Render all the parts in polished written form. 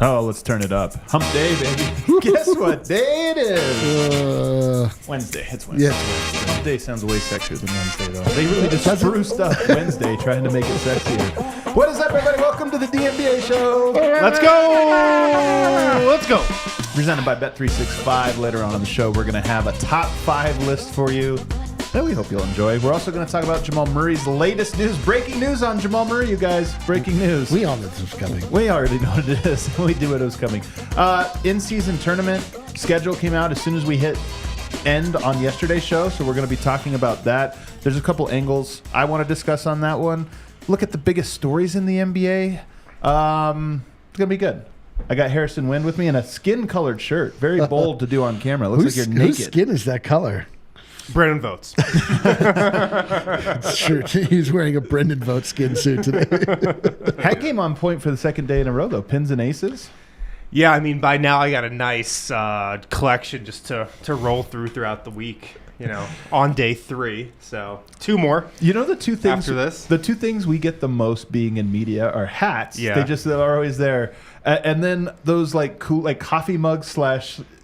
Oh, let's turn it up. Hump day, baby. Guess what day it is? Wednesday. It's Wednesday. Yeah, it's Wednesday. Hump day sounds way sexier than Wednesday, though. They really just spruced up Wednesday trying to make it sexier. What is up, everybody? Welcome to the DNVR show. Let's go! Let's go! Presented by Bet365. Later on in the show, we're going to have a top 5 list for you that we hope you'll enjoy. We're also going to talk about Jamal Murray's latest news. Breaking news on Jamal Murray, you guys. Breaking news. We all know this was coming. We already know what it is. We knew it was coming. In-season tournament schedule came out as soon as we hit end on yesterday's show, so we're going to be talking about that. There's a couple angles I want to discuss on that one. Look at the biggest stories in the NBA. It's going to be good. I got Harrison Wind with me in a skin-colored shirt. Very bold to do on camera. Looks like you're naked. Whose skin is that color? Brandon Vogt's. Sure, he's wearing a Brendan Vogt skin suit today. Hat game on point for the second day in a row, though. Pins and aces. Yeah, I mean, by now I got a nice collection just to roll throughout the week, you know, on day 3. So 2 more. You know, the two things after this? The 2 things we get the most being in media are hats. Yeah. They just are always there. And then those like cool, like coffee mugs /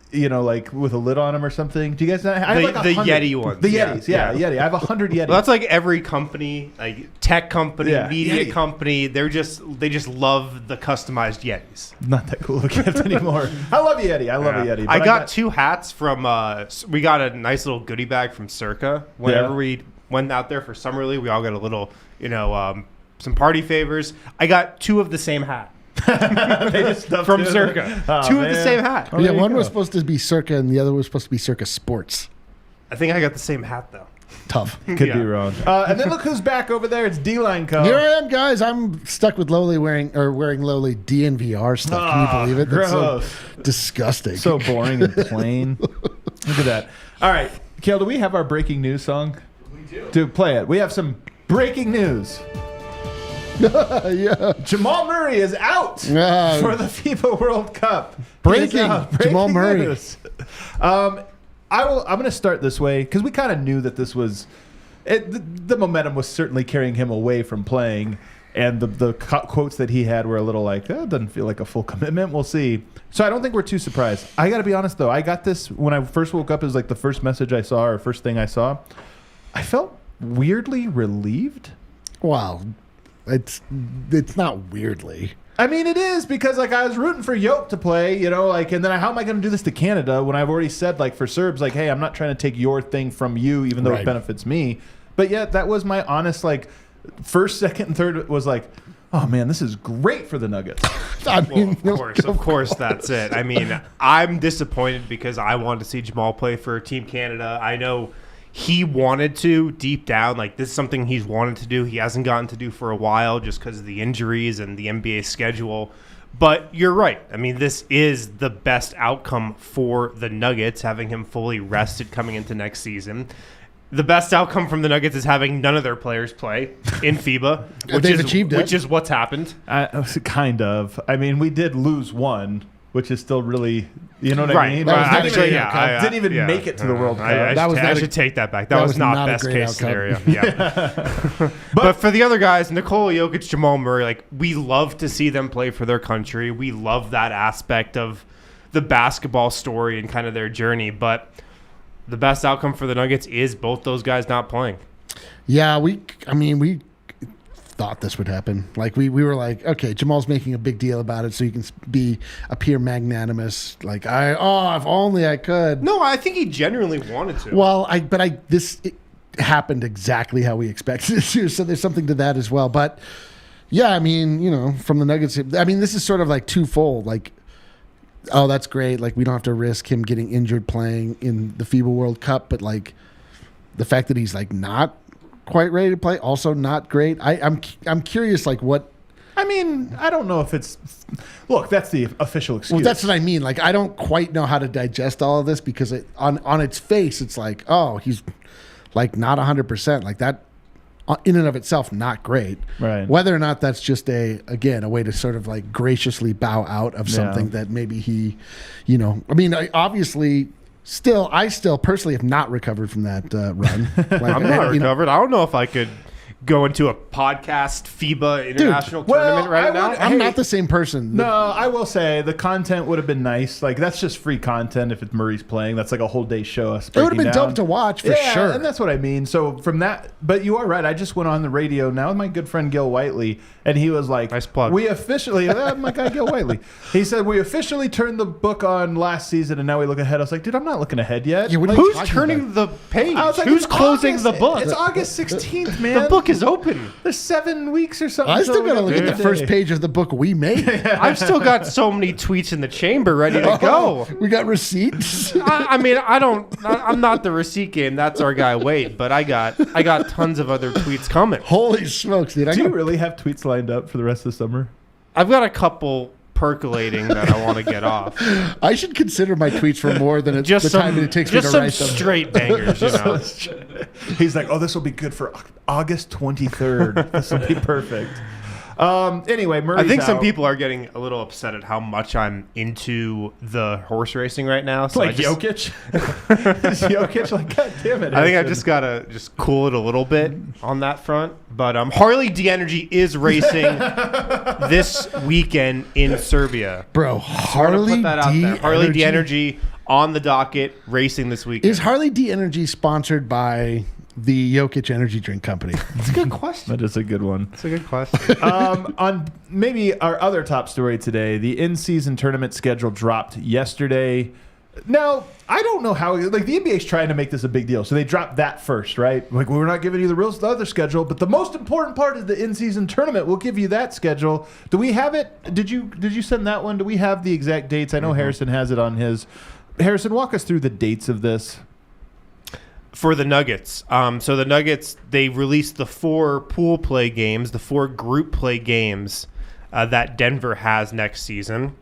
you know, like with a lid on them or something. Do you guys know? I have like the Yeti ones. The Yetis, yeah, Yeti. I have 100 Yetis. Well, that's like every company, like tech company, media Yeti. company. They just love the customized Yetis. Not that cool of a gift anymore. I love Yeti. I love a Yeti. I got 2 hats from. We got a nice little goodie bag from Circa. Whenever we went out there for Summer League, we all got a little, you know, some party favors. I got 2 of the same hat. They just from Circa. Oh, 2 of the same hat. Yeah, one was supposed to be Circa and the other was supposed to be Circa Sports. I think I got the same hat though. Tough. Could be wrong. And then look who's back over there. It's D-Line Co. Here I am, guys. I'm stuck with wearing lowly DNVR stuff. Can you believe it? That's gross. so disgusting. So boring and plain. Look at that. All right, Kale, do we have our breaking news song? We do. Dude, play it. We have some breaking news. Yeah. Jamal Murray is out for the FIBA World Cup. Breaking Jamal Murray. News. I'm going to start this way because we kind of knew that this was the momentum was certainly carrying him away from playing, and the quotes that he had were a little like, it doesn't feel like a full commitment. We'll see. So I don't think we're too surprised. I got to be honest though. I got this when I first woke up. It was like the first message I saw or first thing I saw. I felt weirdly relieved. Wow. It's not weirdly. I mean, it is because like I was rooting for Jokic to play, you know, like, and then how am I going to do this to Canada when I've already said like for Serbs, like, hey, I'm not trying to take your thing from you, even though it benefits me. But yet that was my honest like first, second, and third was like, oh man, this is great for the Nuggets. I mean, of course, that's it. I mean, I'm disappointed because I wanted to see Jamal play for Team Canada. I know. He wanted to deep down, like this is something he's wanted to do. He hasn't gotten to do for a while just because of the injuries and the NBA schedule. But you're right. I mean, this is the best outcome for the Nuggets, having him fully rested coming into next season. The best outcome from the Nuggets is having none of their players play in FIBA, which is what's happened. Kind of. I mean, we did lose one, which is still really, you know what I mean? Didn't even make it to the World Cup. I should take that back. That was not best case scenario. Yeah. but for the other guys, Nikola Jokic, Jamal Murray, like we love to see them play for their country. We love that aspect of the basketball story and kind of their journey. But the best outcome for the Nuggets is both those guys not playing. Yeah, we thought this would happen. Like we were like, okay, Jamal's making a big deal about it, so you can appear magnanimous. Like if only I could. No, I think he genuinely wanted to. Well, it happened exactly how we expected it to. So there's something to that as well. But yeah, I mean, you know, from the Nuggets, I mean, this is sort of like twofold. Like, oh, that's great. Like we don't have to risk him getting injured playing in the FIBA World Cup, but like the fact that he's like not quite ready to play, also not great. I'm curious, like what I mean, I don't know if it's. Look, that's the official excuse. Well, that's what I mean. Like, I don't quite know how to digest all of this because on its face, it's like, oh, he's like not 100%. Like that, in and of itself, not great. Right. Whether or not that's just a way to sort of like graciously bow out of something that maybe he, I mean, obviously. I still personally have not recovered from that run. Like, I'm not recovered. I don't know if I could go into a podcast FIBA international tournament right now. I'm not the same person. No, I will say the content would have been nice. Like, that's just free content if it's Murray's playing. That's like a whole day show. Us it would have been dope to watch for sure. And that's what I mean. So from that, but you are right. I just went on the radio now with my good friend Gil Whiteley, and he was like, nice plug. We officially, my guy Gil Whiteley, he said, we officially turned the book on last season, and now we look ahead. I was like, dude, I'm not looking ahead yet. Yeah, who's turning the page? Like, who's closing the book? It's August 16th, man. The book is open. There's 7 weeks or something. I still got to look at the first page of the book we made. I've still got so many tweets in the chamber ready to go. We got receipts. I mean, I'm not the receipt game. That's our guy Wade, but I got tons of other tweets coming. Holy smokes, dude! Do you really have tweets lined up for the rest of the summer? I've got a couple percolating that I want to get off. I should consider my tweets for more than the time it takes me to write them. Straight bangers, He's like, oh, this will be good for August 23rd. This will be perfect. Anyway, Murray's I think some out. people are getting a little upset at how much I'm into the horse racing right now. So Like Jokic? Is Jokic like, God damn it. I think I Harrison. just got to cool it a little bit on that front. But Harley D-Energy is racing this weekend in Serbia. Bro, Harley put that out there. Harley D-Energy on the docket racing this weekend. Is Harley D-Energy sponsored by the Jokic Energy Drink Company? That's a good question. That is a good one. That's a good question. On maybe our other top story today, the in-season tournament schedule dropped yesterday. Now, I don't know how, like, the NBA's trying to make this a big deal, so they dropped that first, right? Like, we're not giving you the other schedule, but the most important part is the in-season tournament. We'll give you that schedule. Do we have it? Did you send that one? Do we have the exact dates? I know Harrison has it on his. Harrison, walk us through the dates of this. For the Nuggets. So the Nuggets, they released the 4 pool play games, the 4 group play games that Denver has next season.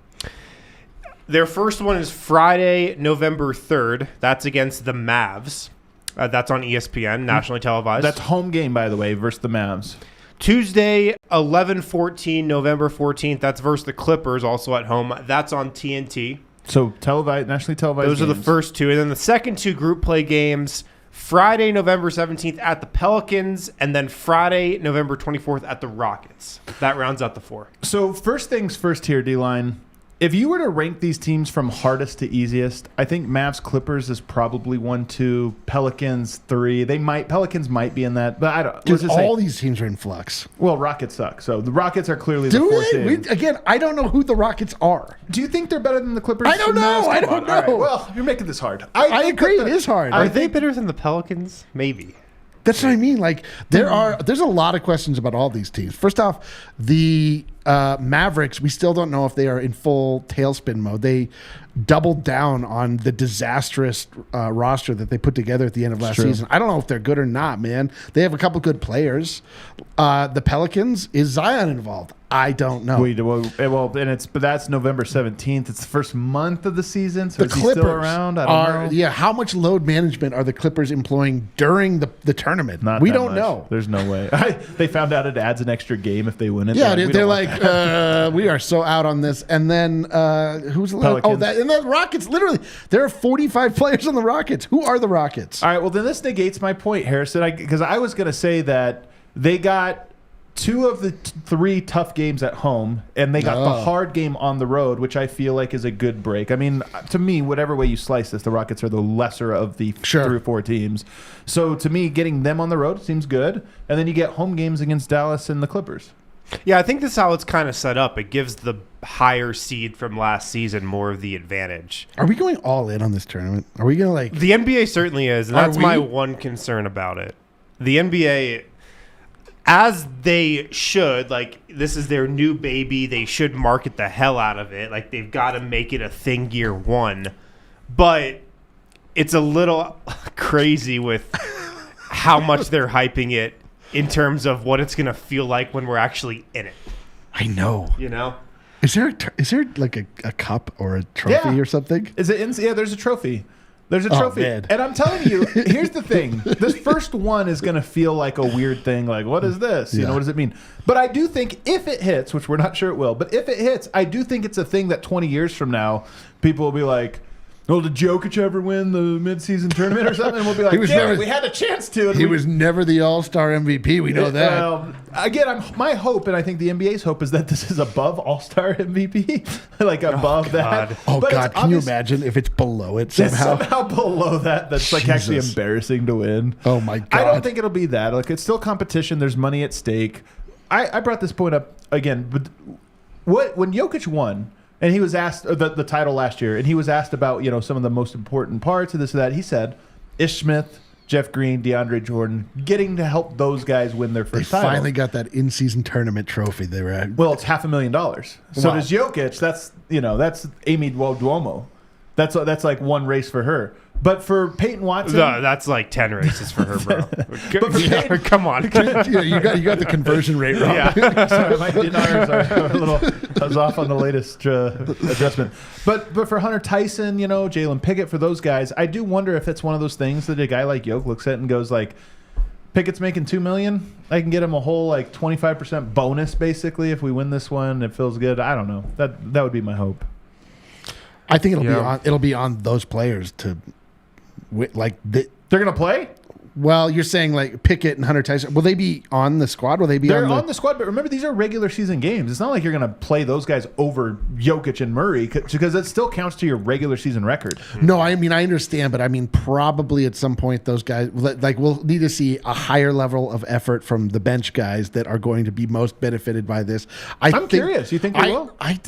Their first one is Friday, November 3rd. That's against the Mavs. That's on ESPN, nationally televised. That's home game, by the way, versus the Mavs. Tuesday, 11/14, November 14th. That's versus the Clippers, also at home. That's on TNT. So nationally televised. Those are the first 2. And then the second 2 group play games, Friday, November 17th at the Pelicans, and then Friday, November 24th at the Rockets. That rounds out the 4. So first things first here, D-Line. If you were to rank these teams from hardest to easiest, I think Mavs Clippers is probably 1, 2, Pelicans 3. Pelicans might be in that, but I don't. Dude, all these teams are in flux. Well, Rockets suck. So the Rockets are clearly the 4th team. Again, I don't know who the Rockets are. Do you think they're better than the Clippers? I don't know. I don't know. All right. Well, you're making this hard. I agree. It is hard. Are they better than the Pelicans? Maybe. That's what I mean. Like there's a lot of questions about all these teams. First off, the Mavericks, we still don't know if they are in full tailspin mode. They doubled down on the disastrous roster that they put together at the end of last season. I don't know if they're good or not, man. They have a couple good players. The Pelicans, is Zion involved? I don't know. But that's November 17th. It's the first month of the season, so the is he Clippers still around? I don't know. Yeah, how much load management are the Clippers employing during the tournament? We don't know. There's no way. They found out it adds an extra game if they win it. Yeah, they're like, we are so out on this. And then who's Pelicans. And the Rockets. Literally, there are 45 players on the Rockets. Who are the Rockets? All right. Well, then this negates my point, Harrison, because I was going to say that they got 2 of the 3 tough games at home, and they got the hard game on the road, which I feel like is a good break. I mean, to me, whatever way you slice this, the Rockets are the lesser of the 3 or 4 teams. So to me, getting them on the road seems good, and then you get home games against Dallas and the Clippers. Yeah, I think this is how it's kind of set up. It gives the higher seed from last season more of the advantage. Are we going all in on this tournament? Are we going to The NBA certainly is, and that's my one concern about it. The NBA, as they should, like, this is their new baby. They should market the hell out of it. Like, they've got to make it a thing year 1. But it's a little crazy with how much they're hyping it in terms of what it's going to feel like when we're actually in it. I know. You know? Is there like a cup or a trophy or something? Is it? Yeah, there's a trophy. There's a trophy. Man. And I'm telling you, here's the thing. This first one is going to feel like a weird thing. Like, what is this? You know, what does it mean? But I do think if it hits, which we're not sure it will, but if it hits, I do think it's a thing that 20 years from now, people will be like, oh, did Jokic ever win the midseason tournament or something? And we'll be like, we had a chance to. He was never the All-Star MVP. We know that. Again, my hope, and I think the NBA's hope, is that this is above All-Star MVP, like above that. Oh, but God. Can you imagine if it's below it somehow? Somehow below that, that's like actually embarrassing to win. Oh, my God. I don't think it'll be that. Like, it's still competition. There's money at stake. I brought this point up again. But when Jokic won, and he was asked the title last year, and he was asked about some of the most important parts of this or that. He said, Ish Smith, Jeff Green, DeAndre Jordan, getting to help those guys win their first title. They finally got that in-season tournament trophy they were at. Well, it's $500,000. So does Jokic. That's Amy Duomo. That's like one race for her. But for Peyton Watson, no, that's like 10 races for her, bro. But for Peyton, come on. You got the conversion rate wrong. Yeah. Sorry, my dinars are a little. I was off on the latest adjustment. But for Hunter Tyson, Jalen Pickett, for those guys, I do wonder if it's one of those things that a guy like Jokic looks at and goes like, Pickett's making $2 million. I can get him a whole 25% bonus basically if we win this one. It feels good. I don't know. That would be my hope. I think it'll be on those players to. They're gonna play. Well, you're saying like Pickett and Hunter Tyson. Will they be on the squad? Will they be? They're on the squad, but remember these are regular season games. It's not like you're gonna play those guys over Jokic and Murray because it still counts to your regular season record. No, I mean I understand, but I mean probably at some point those guys we'll need to see a higher level of effort from the bench guys that are going to be most benefited by this. I'm curious. You think they will? I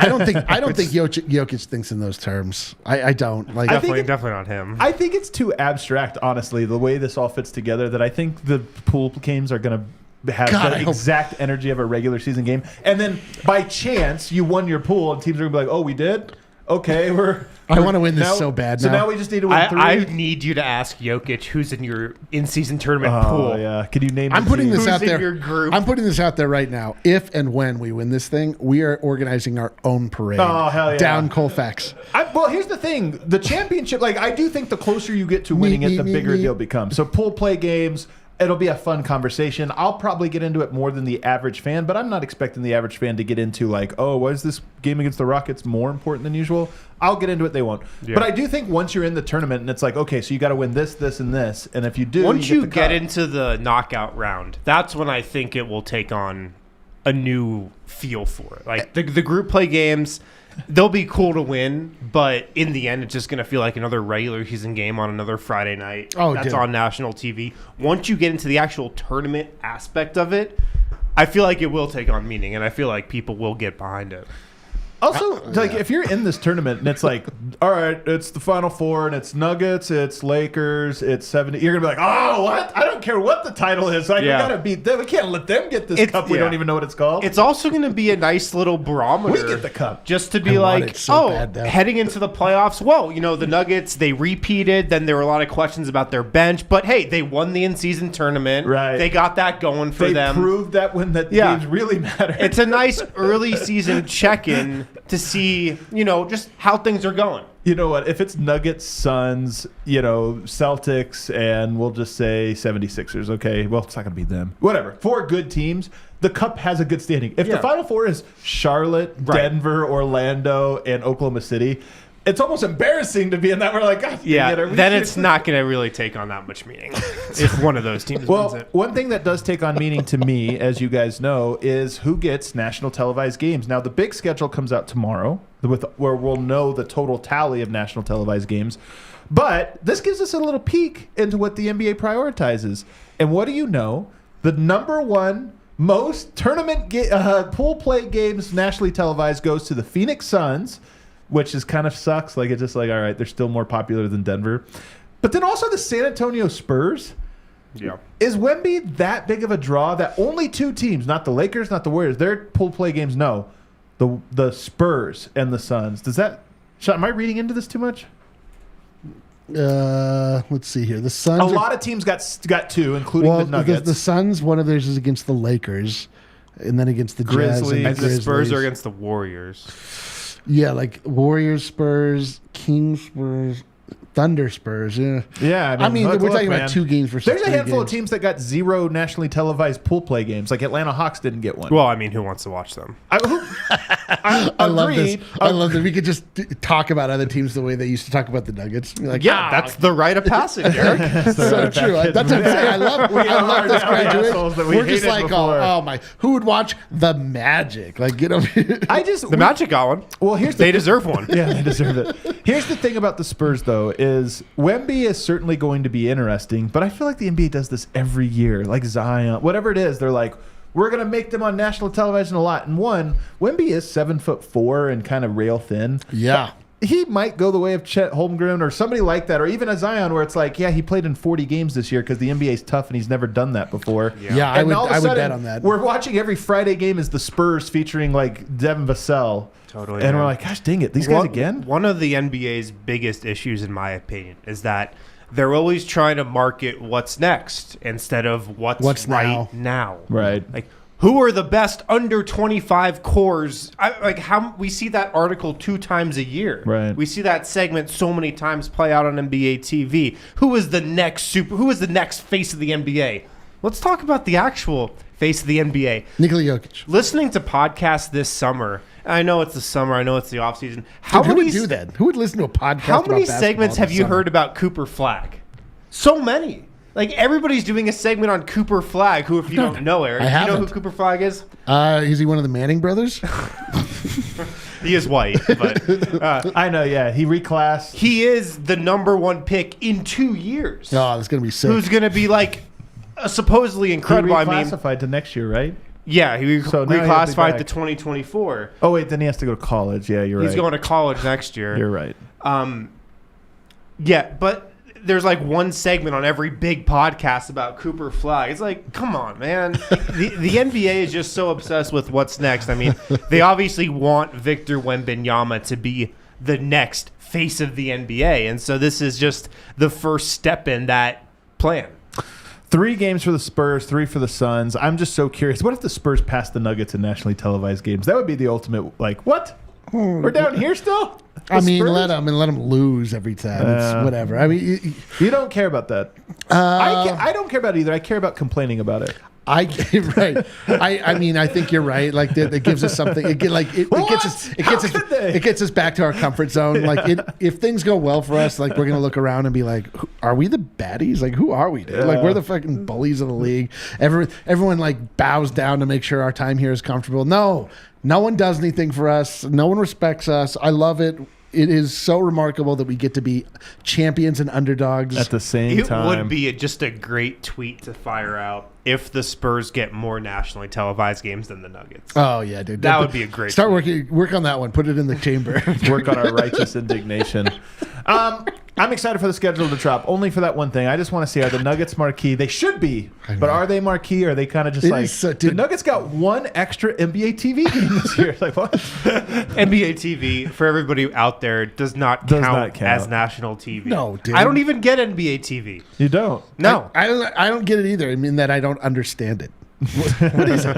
don't think Jokic thinks in those terms. I don't like. Definitely not him. I think it's too abstract, honestly, the way this all fits together. That I think the pool games are going to have the exact energy of a regular season game, and then by chance you won your pool, and teams are going to be like, "Oh, we did." Okay, I want to win this so bad. So now we just need to win 3. I need you to ask Jokic who's in your in-season tournament pool. Yeah, can you name? I'm putting this out there. Your group? I'm putting this out there right now. If and when we win this thing, we are organizing our own parade. Oh hell yeah! Down Colfax. Well, here's the thing: the championship. I do think the closer you get to winning it, the bigger deal becomes. So pool play games. It'll be a fun conversation. I'll probably get into it more than the average fan, but I'm not expecting the average fan to get into why is this game against the Rockets more important than usual? I'll get into it. They won't. Yeah. But I do think once you're in the tournament and it's like, okay, so you got to win this, this, and this, and if you do, once you get into the knockout round, that's when I think it will take on a new feel for it. Like the group play games. They'll be cool to win, but in the end, it's just going to feel like another regular season game on another Friday night. That's on national TV. Once you get into the actual tournament aspect of it, I feel like it will take on meaning, and I feel like people will get behind it. Also, if you're in this tournament and it's like, all right, it's the Final Four and it's Nuggets, it's Lakers, it's 70, you're gonna be like, oh, what? I don't care what the title is. We gotta beat them. We can't let them get this cup. We don't even know what it's called. It's also gonna be a nice little barometer. We get the cup just to be heading into the playoffs. Well, the Nuggets, they repeated. Then there were a lot of questions about their bench, but hey, they won the in-season tournament. Right? They got that going for them. They proved that when the games really matter. It's a nice early season check-in to see, just how things are going. You know what? If it's Nuggets, Suns, Celtics, and we'll just say 76ers, okay? Well, it's not going to be them. Whatever. 4 good teams, the Cup has a good standing. If the Final Four is Charlotte, Denver, Orlando, and Oklahoma City, it's almost embarrassing to be in that. We're like, God, then it's not going to really take on that much meaning if one of those teams wins it. One thing that does take on meaning to me, as you guys know, is who gets national televised games. Now, the big schedule comes out tomorrow, where we'll know the total tally of national televised games. But this gives us a little peek into what the NBA prioritizes. And what do you know? The number one most tournament pool play games nationally televised goes to the Phoenix Suns, which is kind of sucks. It's just all right, they're still more popular than Denver. But then also the San Antonio Spurs. Yeah. Is Wemby that big of a draw that only 2 teams, not the Lakers, not the Warriors, their pool play games, no. The Spurs and the Suns. Am I reading into this too much? Let's see here. The Suns. A lot of teams got 2, including the Nuggets. The Suns, one of theirs is against the Lakers. and then against the Jazz Grizzlies. And the the Spurs Grizzlies. are against the Warriors. Yeah, like Warriors, Spurs, Kings, Spurs, Thunder, Spurs. Yeah, Yeah, I mean, look, we're talking man. about 2 games versus There's a 3 handful of games. teams that got 0 nationally televised pool play games. Like Atlanta Hawks didn't get one. Well, I mean, who wants to watch them? I love this. Agreed. I love that we could just talk about other teams the way they used to talk about the Nuggets. Be like, Yeah, that's the rite of passage, Eric. so true. That's what I'm saying. I love are this now the assholes graduation. that we We're just hated like, before. oh my, who would watch the Magic? Like, The Magic got one. Well, here's They deserve one. Yeah, they deserve it. Here's the thing about the Spurs, though, is Wemby is certainly going to be interesting, but I feel like the NBA does this every year. Like Zion, whatever it is, they're like, we're going to make them on national television a lot. And one, Wemby is 7'4" and kind of rail thin. yeah. He might go the way of Chet Holmgren or somebody like that, or even a Zion, where it's like, yeah, he played in 40 games this year because the NBA is tough and he's never done that before. Yeah, I And would all of a bet sudden, on that. We're watching every Friday game as the Spurs featuring like Devin Vassell. Totally, And man. we're like, gosh dang it, these guys again? One of the NBA's biggest issues, in my opinion, is that they're always trying to market what's next instead of what's right now. Right. Like, who are the best under 25 cores? How we see that article 2 times a year. Right. We see that segment so many times play out on NBA TV. Who is the next face of the NBA? Let's talk about the actual face of the NBA. Nikola Jokic. Listening to podcasts this summer. I know it's the summer. I know it's the off season. Who would do that? Who would listen to a podcast? How many about basketball segments have this you summer? heard about Cooper Flag? So many. Like, everybody's doing a segment on Cooper Flag, who, if you don't know, Eric, I do you know haven't. who Cooper Flag is? Is he one of the Manning brothers? He is white, but I know, yeah. He reclassed. he is the #1 pick in 2 years. Oh, that's gonna be sick. Who's going to be, like, supposedly He incredible. I mean, reclassified to next year, right? yeah, he So now he'll be reclassified back. to 2024. Oh, wait, then he has to go to college. Yeah, you're right. He's going to college next year. You're right. Yeah, but there's like one segment on every big podcast about Cooper Flag. It's like, come on, man. The NBA is just so obsessed with what's next. I mean, they obviously want Victor Wembanyama to be the next face of the NBA. And so this is just the first step in that plan. 3 games for the Spurs, 3 for the Suns. I'm just so curious. What if the Spurs pass the Nuggets in nationally televised games? That would be the ultimate, like, what? We're down here still? I The mean, Spurs? let them lose every time. It's whatever. I mean, You don't care about that. I don't care about it either. I care about complaining about it. right. I mean, I think you're right. Like that gives us something. It gets us back to our comfort zone. Like if things go well for us, like we're gonna look around and be like, are we the baddies? Like who are we? Dude? Like we're the fucking bullies of the league. Everyone like bows down to make sure our time here is comfortable. No one does anything for us. No one respects us. I love it. It is so remarkable that we get to be champions and underdogs At the same It time. would be just a great tweet to fire out if the Spurs get more nationally televised games than the Nuggets. Oh yeah, dude. That would be a great Start work on that one. Put it in the chamber. Work on our righteous indignation. I'm excited for the schedule to drop, only for that one thing. I just want to see, are the Nuggets marquee? They should be, but are they marquee? Or are they kind of just It like, is so- the dude. Nuggets got 1 extra NBA TV game this year. Like, what? NBA TV, for everybody out there, does not count as national TV. No, dude. I don't even get NBA TV. You don't. No. I don't get it either. I mean that I don't understand it. What is it?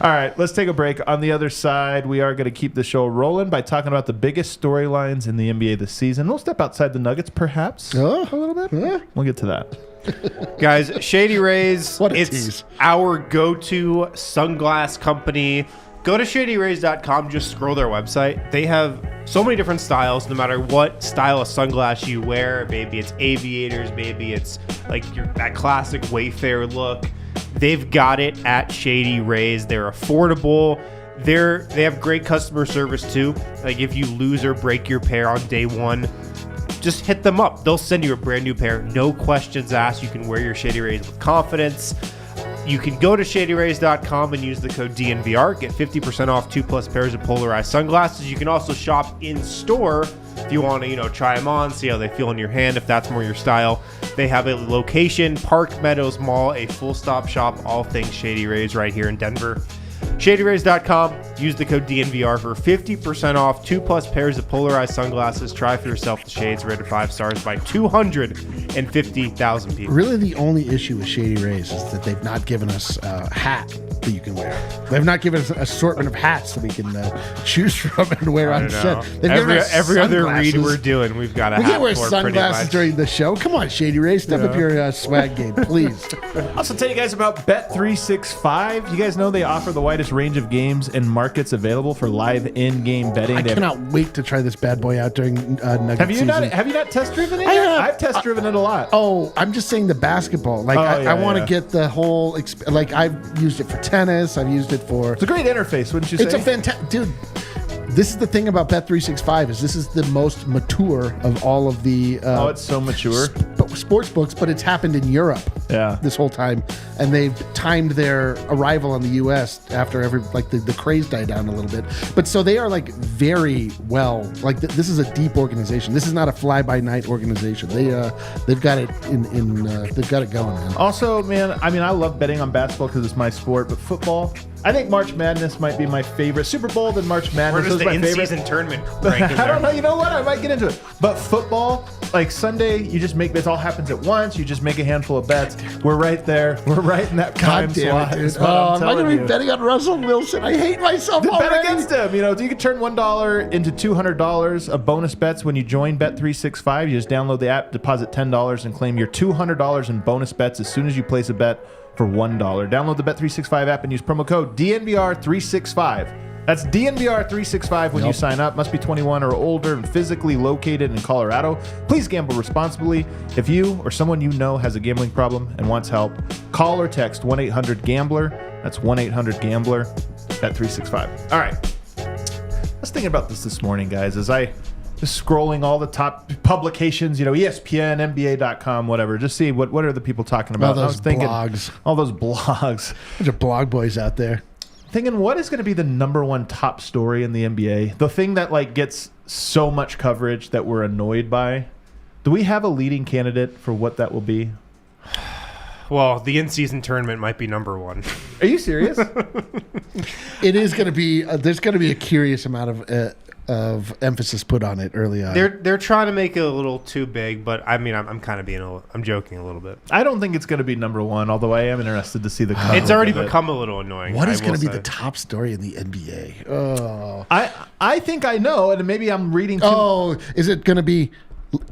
All right, let's take a break. On the other side, we are going to keep the show rolling by talking about the biggest storylines in the NBA this season. We'll step outside the Nuggets, perhaps, a little bit. We'll get to that. Guys, Shady Rays, What a it's tease. our go-to sunglass company. Go to shadyrays.com, just scroll their website. They have so many different styles, no matter what style of sunglass you wear. Maybe it's aviators, maybe it's like that classic Wayfarer look. They've got it at Shady Rays. They're affordable. They have great customer service too. Like if you lose or break your pair on day 1, just hit them up. They'll send you a brand new pair. No questions asked. You can wear your Shady Rays with confidence. You can go to shadyrays.com and use the code DNVR. Get 50% off 2+ pairs of polarized sunglasses. You can also shop in store if you want to, try them on, see how they feel in your hand, if that's more your style. They have a location, Park Meadows Mall, a full-stop shop, all things Shady Rays right here in Denver. ShadyRays.com. Use the code DNVR for 50% off 2+ pairs of polarized sunglasses. Try for yourself the shades rated 5 stars by 250,000 people. Really, the only issue with Shady Rays is that they've not given us a hat that you can wear. They've not given us an assortment of hats that we can choose from and wear on set. Every other read we're doing, we've got a hat. We can't wear for sunglasses during the show. Come on, Shady Ray, step up your swag game, please. Also tell you guys about Bet365. You guys know they offer the widest range of games and markets available for live in-game betting. I cannot wait to try this bad boy out during Nuggets season. Have you not test driven it? I've test driven it a lot. Oh, I'm just saying the basketball. Like I want to get the whole. Like I've used it for tennis. I've used it for. It's a great interface, wouldn't you say? It's a fantastic, dude. This is the thing about Bet365 is this is the most mature of all of the. It's so mature. Sports books, but it's happened in Europe. Yeah. This whole time, and they've timed their arrival in the U.S. after the craze died down a little bit. But so they are like very well. Like this is a deep organization. This is not a fly by night organization. They've got it they've got it going, man. Also, man, I mean, I love betting on basketball because it's my sport, but football. I think March Madness might be my favorite. Super Bowl than March Madness. Where does was the my in-season tournament rank in I don't there? know. You know what? I might get into it. But football, like Sunday, you just make it all happens at once. You just make a handful of bets. We're right there. We're right in that time God damn slot. it, dude. is what I'm Am I going telling to be you. betting on Russell Wilson? I hate myself Bet already. against him. You know, you can turn $1 into $200 of bonus bets when you join Bet365. You just download the app, deposit $10, and claim your $200 in bonus bets as soon as you place a bet for $1. Download the Bet365 app and use promo code DNVR365. That's DNVR365 when you sign up. Must be 21 or older and physically located in Colorado. Please gamble responsibly. If you or someone you know has a gambling problem and wants help, call or text 1-800-GAMBLER. That's 1-800-GAMBLER. Bet365. All right. I was thinking about this morning, guys, as I just scrolling all the top publications, ESPN, NBA.com, whatever, just see what are the people talking about. All those I was thinking, blogs. all those blogs. Bunch of blog boys out there. Thinking, what is going to be the number one top story in the NBA? The thing that gets so much coverage that we're annoyed by. Do we have a leading candidate for what that will be? Well, the in-season tournament might be number one. Are you serious? It is going to be. There's going to be a curious amount of emphasis put on it early on. They're trying to make it a little too big, but I mean, I'm kind of I'm joking a little bit. I don't think it's going to be number one, although I am interested to see the coverage. It's already of it. become a little annoying. What is going to be say. the top story in the NBA? Oh, I think I know, and maybe I'm reading too. Is it going to be?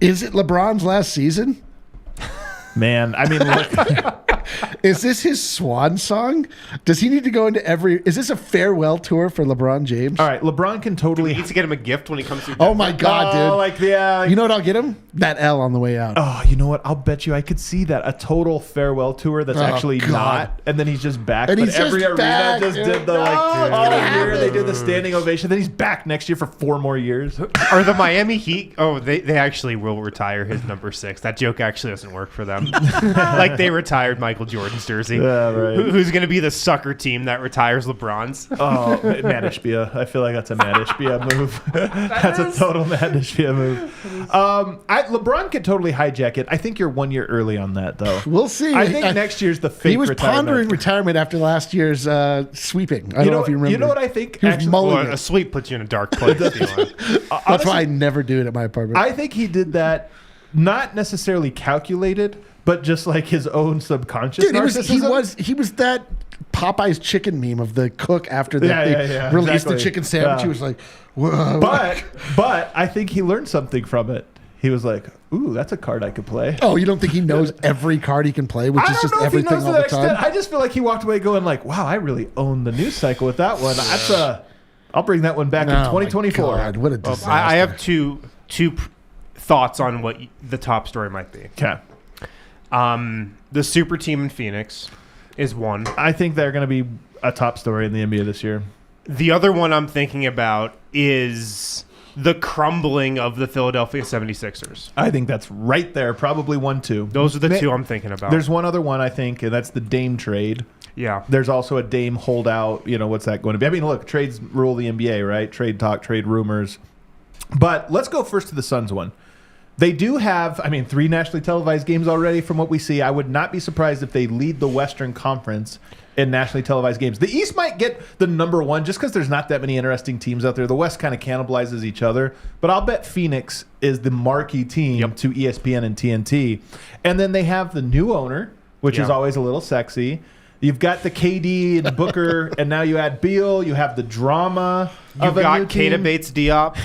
Is it LeBron's last season? Man, I mean, look. Is this his swan song? Does he need to go into every? Is this a farewell tour for LeBron James? All right, LeBron can totally. He needs to get him a gift when he comes through. Oh my God, dude! You know what I'll get him? That L on the way out. Oh, you know what? I'll bet you I could see that. A total farewell tour that's actually God. not. And then he's just back. And but he's every just arena back, just dude. did the No, it's gonna year happen. they did the standing ovation. Then he's back next year for 4 more years. Are the Miami Heat? Oh, they actually will retire his number 6. That joke actually doesn't work for them. Like they retired Michael Jordan's jersey. Yeah, right. Who's going to be the sucker team that retires LeBron's? Oh, Matt Ishbia. I feel like that's a Matt Ishbia move. That's a total Matt Ishbia move. LeBron could totally hijack it. I think you're 1 year early on that, though. We'll see. I think next year's the fake He was retirement. pondering retirement after last year's sweeping. I don't know if you remember. You know what I think? He was Actually, mulling Well, it. a sweep puts you in a dark place. That's why I never do it at my apartment. I think he did that not necessarily calculated, but just like his own subconscious Dude, narcissism. he was that Popeye's chicken meme of the cook after they released exactly. the chicken sandwich. Yeah. He was like, whoa. But I think he learned something from it. He was like, "Ooh, that's a card I could play." Oh, you don't think he knows every card he can play, which I is don't just know if he everything knows all to the that time? extent. I just feel like he walked away going like, "Wow, I really own the news cycle with that one." That's I'll bring that one back in 2024. God, what a disaster. I have two thoughts on what the top story might be. Okay, The super team in Phoenix is one. I think they're going to be a top story in the NBA this year. The other one I'm thinking about is the crumbling of the Philadelphia 76ers. I think that's right there, probably 1-2. Those are the two I'm thinking about. There's one other one I think, and that's the Dame trade. Yeah. There's also a Dame holdout. What's that going to be? I mean, look, trades rule the NBA, right? Trade talk, trade rumors. But let's go first to the Suns one. They do have, 3 nationally televised games already from what we see. I would not be surprised if they lead the Western Conference in nationally televised games. The East might get the number one just because there's not that many interesting teams out there. The West kind of cannibalizes each other. But I'll bet Phoenix is the marquee team to ESPN and TNT. And then they have the new owner, which is always a little sexy. You've got the KD and Booker, and now you add Beal. You have the drama. You've got Keita Bates Diop.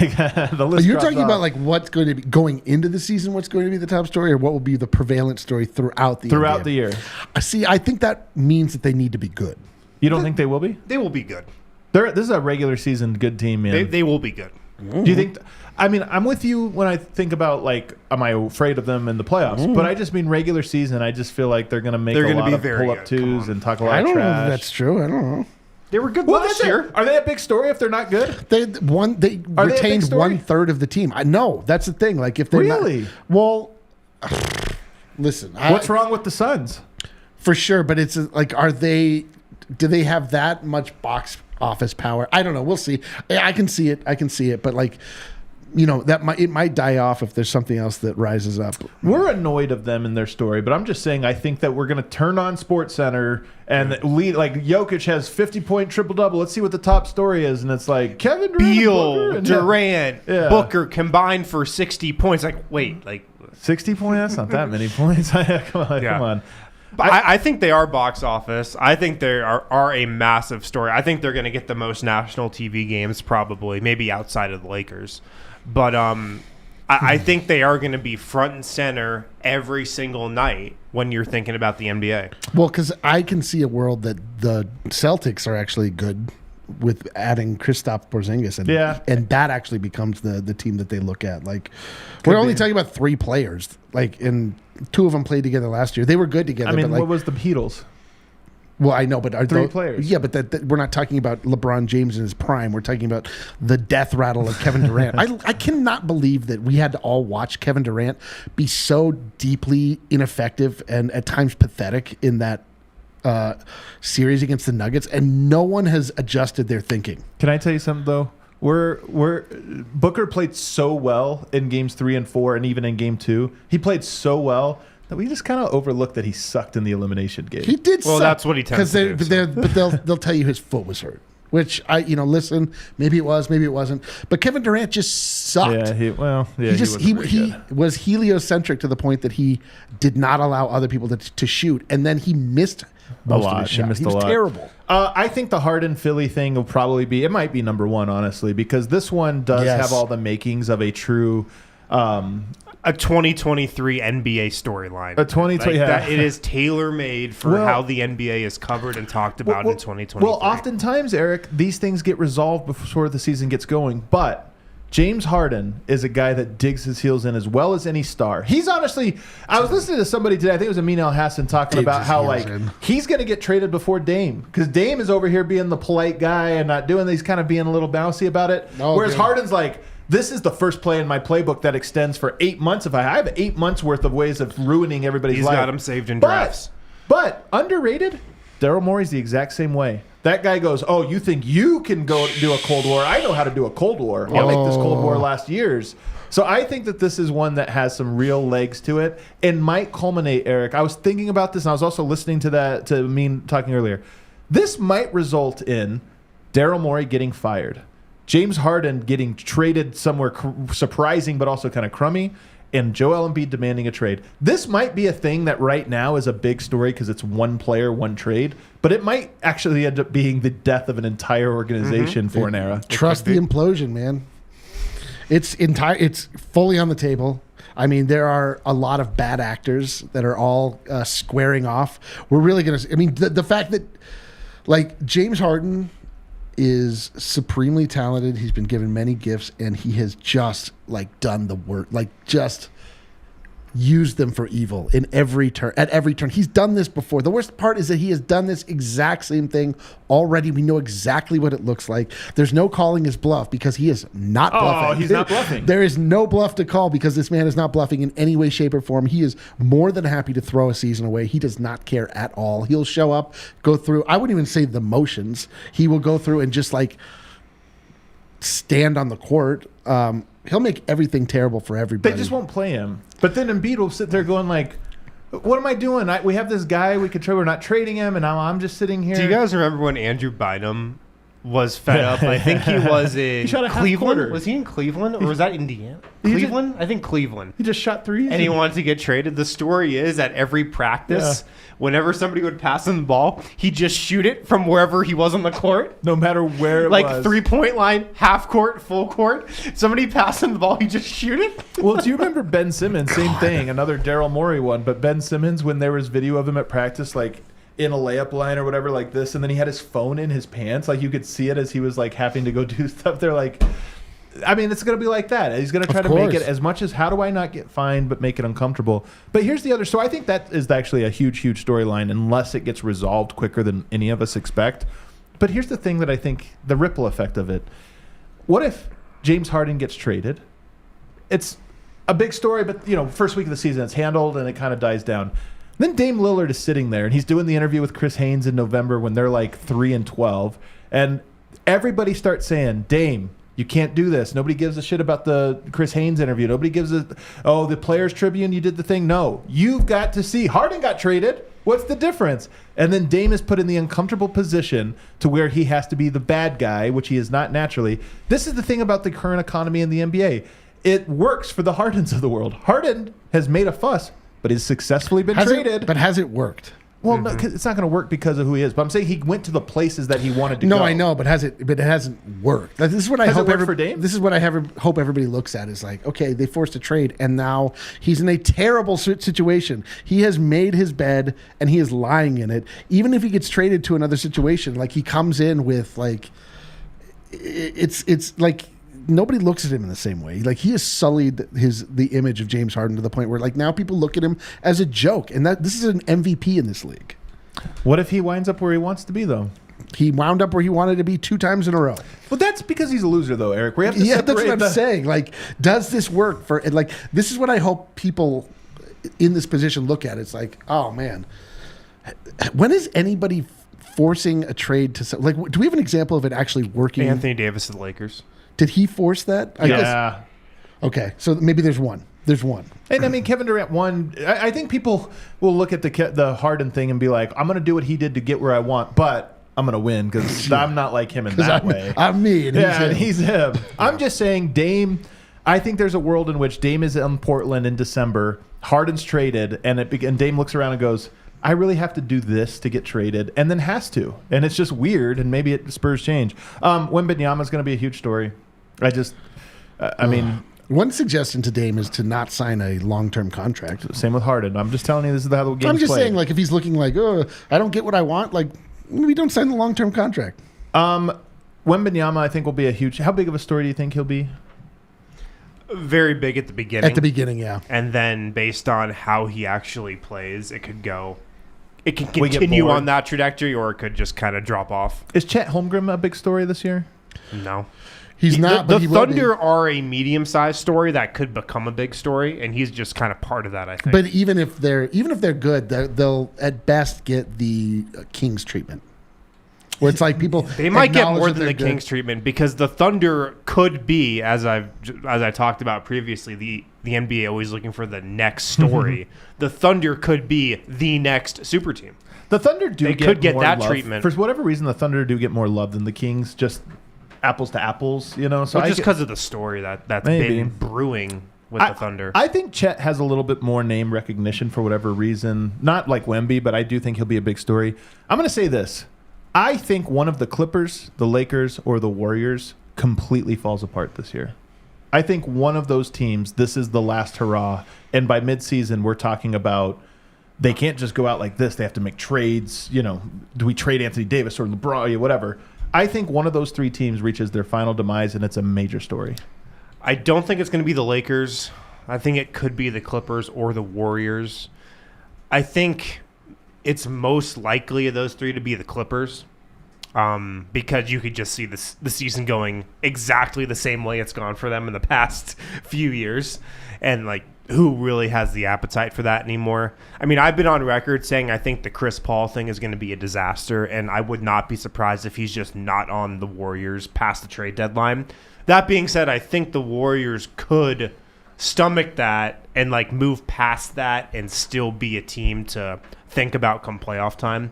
The list You're drops talking off. about like what's going to be going into the season, what's going to be the top story, or what will be the prevalent story throughout the the year. See, I think that means that they need to be good. You don't think they will be? They will be good. This is a regular season good team, man. They will be good. Do you think? I mean, I'm with you when I think about like, am I afraid of them in the playoffs? But I just mean regular season. I just feel like they're going to make a lot of pull-up twos and talk a lot of trash. I don't know if that's true. I don't know. They were good Well, last year. Are they a big story if they're not good? They Are they a big retained story? 1/3 of the team. I know that's the thing. Like if they're Really? not, well, listen. What's wrong with the Suns? For sure, but it's like, are they? Do they have that much box office power? I don't know. We'll see. I can see it. But like, you know, it might die off if there's something else that rises up. We're annoyed of them in their story, but I'm just saying I think that we're going to turn on SportsCenter and lead, like Jokic has 50-point triple-double. Let's see what the top story is. And it's like Kevin Durant, Beal, Durant, Yeah. Booker combined for 60 points. Like, wait, like 60 points? That's not that many points. Come on. But I think they are box office. I think they are a massive story. I think they're going to get the most national TV games probably, maybe outside of the Lakers. But I think they are going to be front and center every single night when you're thinking about the NBA. Well, because I can see a world that the Celtics are actually good with adding Kristaps Porzingis, and that actually becomes the team that they look at. Like, we're only talking about 3 players, like, and 2 of them played together last year. They were good together. I mean, but like, what was the Beatles? Well, I know, but are 3 those players? Yeah, but that we're not talking about LeBron James in his prime. We're talking about the death rattle of Kevin Durant. I cannot believe that we had to all watch Kevin Durant be so deeply ineffective and at times pathetic in that series against the Nuggets, and no one has adjusted their thinking. Can I tell you something though? Booker played so well in games 3 and 4, and even in game 2, he played so well that we just kind of overlooked that he sucked in the elimination game. He did. Well, suck, that's what he tends to do. But they'll tell you his foot was hurt. Which listen, maybe it was, maybe it wasn't. But Kevin Durant just sucked. Yeah, he was heliocentric to the point that he did not allow other people to shoot, and then he missed most of his shots. He was terrible. I think the Harden-Philly thing will probably be. It might be number 1, honestly, because this one does have all the makings of a true. A 2023 NBA storyline. A 2020, yeah. It is tailor-made for how the NBA is covered and talked about in 2023. Well, oftentimes, Eric, these things get resolved before the season gets going, but James Harden is a guy that digs his heels in as well as any star. He's honestly, I was listening to somebody today, I think it was Amin Al-Hassan, talking about how like he's going to get traded before Dame, because Dame is over here being the polite guy and not doing, he's kind of being a little bouncy about it. Whereas Harden's like, this is the first play in my playbook that extends for 8 months. If I have 8 months worth of ways of ruining everybody's life. He's got him saved in drafts. But underrated, Daryl Morey's the exact same way. That guy goes, oh, you think you can go do a Cold War? I know how to do a Cold War. I'll make this Cold War last years. So I think that this is one that has some real legs to it and might culminate, Eric. I was thinking about this, and I was also listening to me talking earlier. This might result in Daryl Morey getting fired, James Harden getting traded somewhere surprising but also kind of crummy, and Joel Embiid demanding a trade. This might be a thing that right now is a big story because it's one player, one trade, but it might actually end up being the death of an entire organization for an era. Trust the implosion, man. It's fully on the table. I mean, there are a lot of bad actors that are all squaring off. We're really going to... I mean, the fact that, like, James Harden is supremely talented. He's been given many gifts, and he has just, like, done the work. Like, just used them for evil in every turn. At every turn. He's done this before. The worst part is that he has done this exact same thing already. We know exactly what it looks like. There's no calling his bluff because he is not bluffing. Oh, he's not bluffing. There is no bluff to call because this man is not bluffing in any way, shape, or form. He is more than happy to throw a season away. He does not care at all. He'll show up, go through, I wouldn't even say the motions. He will go through and just like stand on the court. He'll make everything terrible for everybody. They just won't play him. But then Embiid will sit there going like, what am I doing? We have this guy we could trade. We're not trading him, and now I'm just sitting here. Do you guys remember when Andrew Bynum was fed up. I think he was in shot a half Cleveland. quarter. Was he in Cleveland or was that Indiana? He just- Cleveland? I think Cleveland. He just shot threes. And he wanted to get traded. The story is at every practice, whenever somebody would pass him the ball, he'd just shoot it from wherever he was on the court. no matter where it Like was. 3-point line, half court, full court. Somebody passed him the ball, he just shoot it. Well, do you remember Ben Simmons? Same thing, another Daryl Morey one. But Ben Simmons, when there was video of him at practice, like in a layup line or whatever, like this, and then he had his phone in his pants, like you could see it as he was like having to go do stuff. They're like, I mean, it's going to be like that. He's going to try to make it as much as how do I not get fined, but make it uncomfortable. But here's the other story. I think that is actually a huge, huge storyline unless it gets resolved quicker than any of us expect. But here's the thing that I think the ripple effect of it. What if James Harden gets traded? It's a big story, but first week of the season it's handled and it kind of dies down. Then Dame Lillard is sitting there and he's doing the interview with Chris Haynes in November when they're like 3-12, and everybody starts saying, Dame, you can't do this. Nobody gives a shit about the Chris Haynes interview. Nobody gives the Players Tribune, you did the thing. No, you've got to see. Harden got traded. What's the difference? And then Dame is put in the uncomfortable position to where he has to be the bad guy, which he is not naturally. This is the thing about the current economy in the NBA. It works for the Hardens of the world. Harden has made a fuss, but he's successfully been traded. But has it worked? Well, no, 'cause it's not going to work because of who he is. But I'm saying he went to the places that he wanted to go. No, I know, but it hasn't worked. This is what I hope for Dame? This is what I hope everybody looks at is like, okay, they forced a trade, and now he's in a terrible situation. He has made his bed, and he is lying in it. Even if he gets traded to another situation, like he comes in with like, it's like nobody looks at him in the same way. Like he has sullied the image of James Harden to the point where like now people look at him as a joke, and that this is an MVP in this league. What if he winds up where he wants to be, though? He wound up where he wanted to be 2 times in a row. Well, that's because he's a loser, though, Eric. We have to that's what I'm saying. Like, does this work for? Like, this is what I hope people in this position look at. It's like, oh man, when is anybody forcing a trade to like? Do we have an example of it actually working? Anthony Davis of the Lakers. Did he force that? I Yeah. guess. Okay, so maybe there's one. There's one. And I mean, Kevin Durant won. I think people will look at the Harden thing and be like, I'm going to do what he did to get where I want, but I'm going to win because I'm not like him in that way. I'm me, and he's him. I'm just saying, Dame, I think there's a world in which Dame is in Portland in December, Harden's traded, and Dame looks around and goes, I really have to do this to get traded, and then has to. And it's just weird, and maybe it spurs change. Wembenyama is going to be a huge story. I mean... One suggestion to Dame is to not sign a long-term contract. Same with Harden. I'm just telling you, this is how the game's I'm just played. saying, like, if he's looking like, oh, I don't get what I want, like, we don't sign the long-term contract. Wembenyama, I think, will be a huge... How big of a story do you think he'll be? Very big at the beginning. At the beginning, yeah. And then based on how he actually plays, it could go... It can continue on that trajectory, or it could just kind of drop off. Is Chet Holmgren a big story this year? No. He's not, the but he will be. Thunder are a medium-sized story that could become a big story, and he's just kind of part of that, I think. But even if they're good, they'll at best get the Kings treatment, where it's like people they might get acknowledge more that than the they're Kings treatment because the Thunder could be, as I talked about previously, the NBA always looking for the next story. The Thunder could be the next super team. The Thunder could get more that love. treatment. For whatever reason, the Thunder do get more love than the Kings. Just apples to apples, you know. So just because of the story that's been brewing with the Thunder. I think Chet has a little bit more name recognition for whatever reason. Not like Wemby, but I do think he'll be a big story. I'm going to say this. I think one of the Clippers, the Lakers, or the Warriors completely falls apart this year. I think one of those teams, this is the last hurrah. And by midseason, we're talking about they can't just go out like this. They have to make trades. You know, do we trade Anthony Davis or LeBron or whatever? I think one of those 3 teams reaches their final demise, and it's a major story. I don't think it's going to be the Lakers. I think it could be the Clippers or the Warriors. I think it's most likely of those 3 to be the Clippers because you could just see the season going exactly the same way it's gone for them in the past few years. And, like, who really has the appetite for that anymore? I mean, I've been on record saying I think the Chris Paul thing is going to be a disaster, and I would not be surprised if he's just not on the Warriors past the trade deadline. That being said, I think the Warriors could stomach that and like move past that and still be a team to think about come playoff time.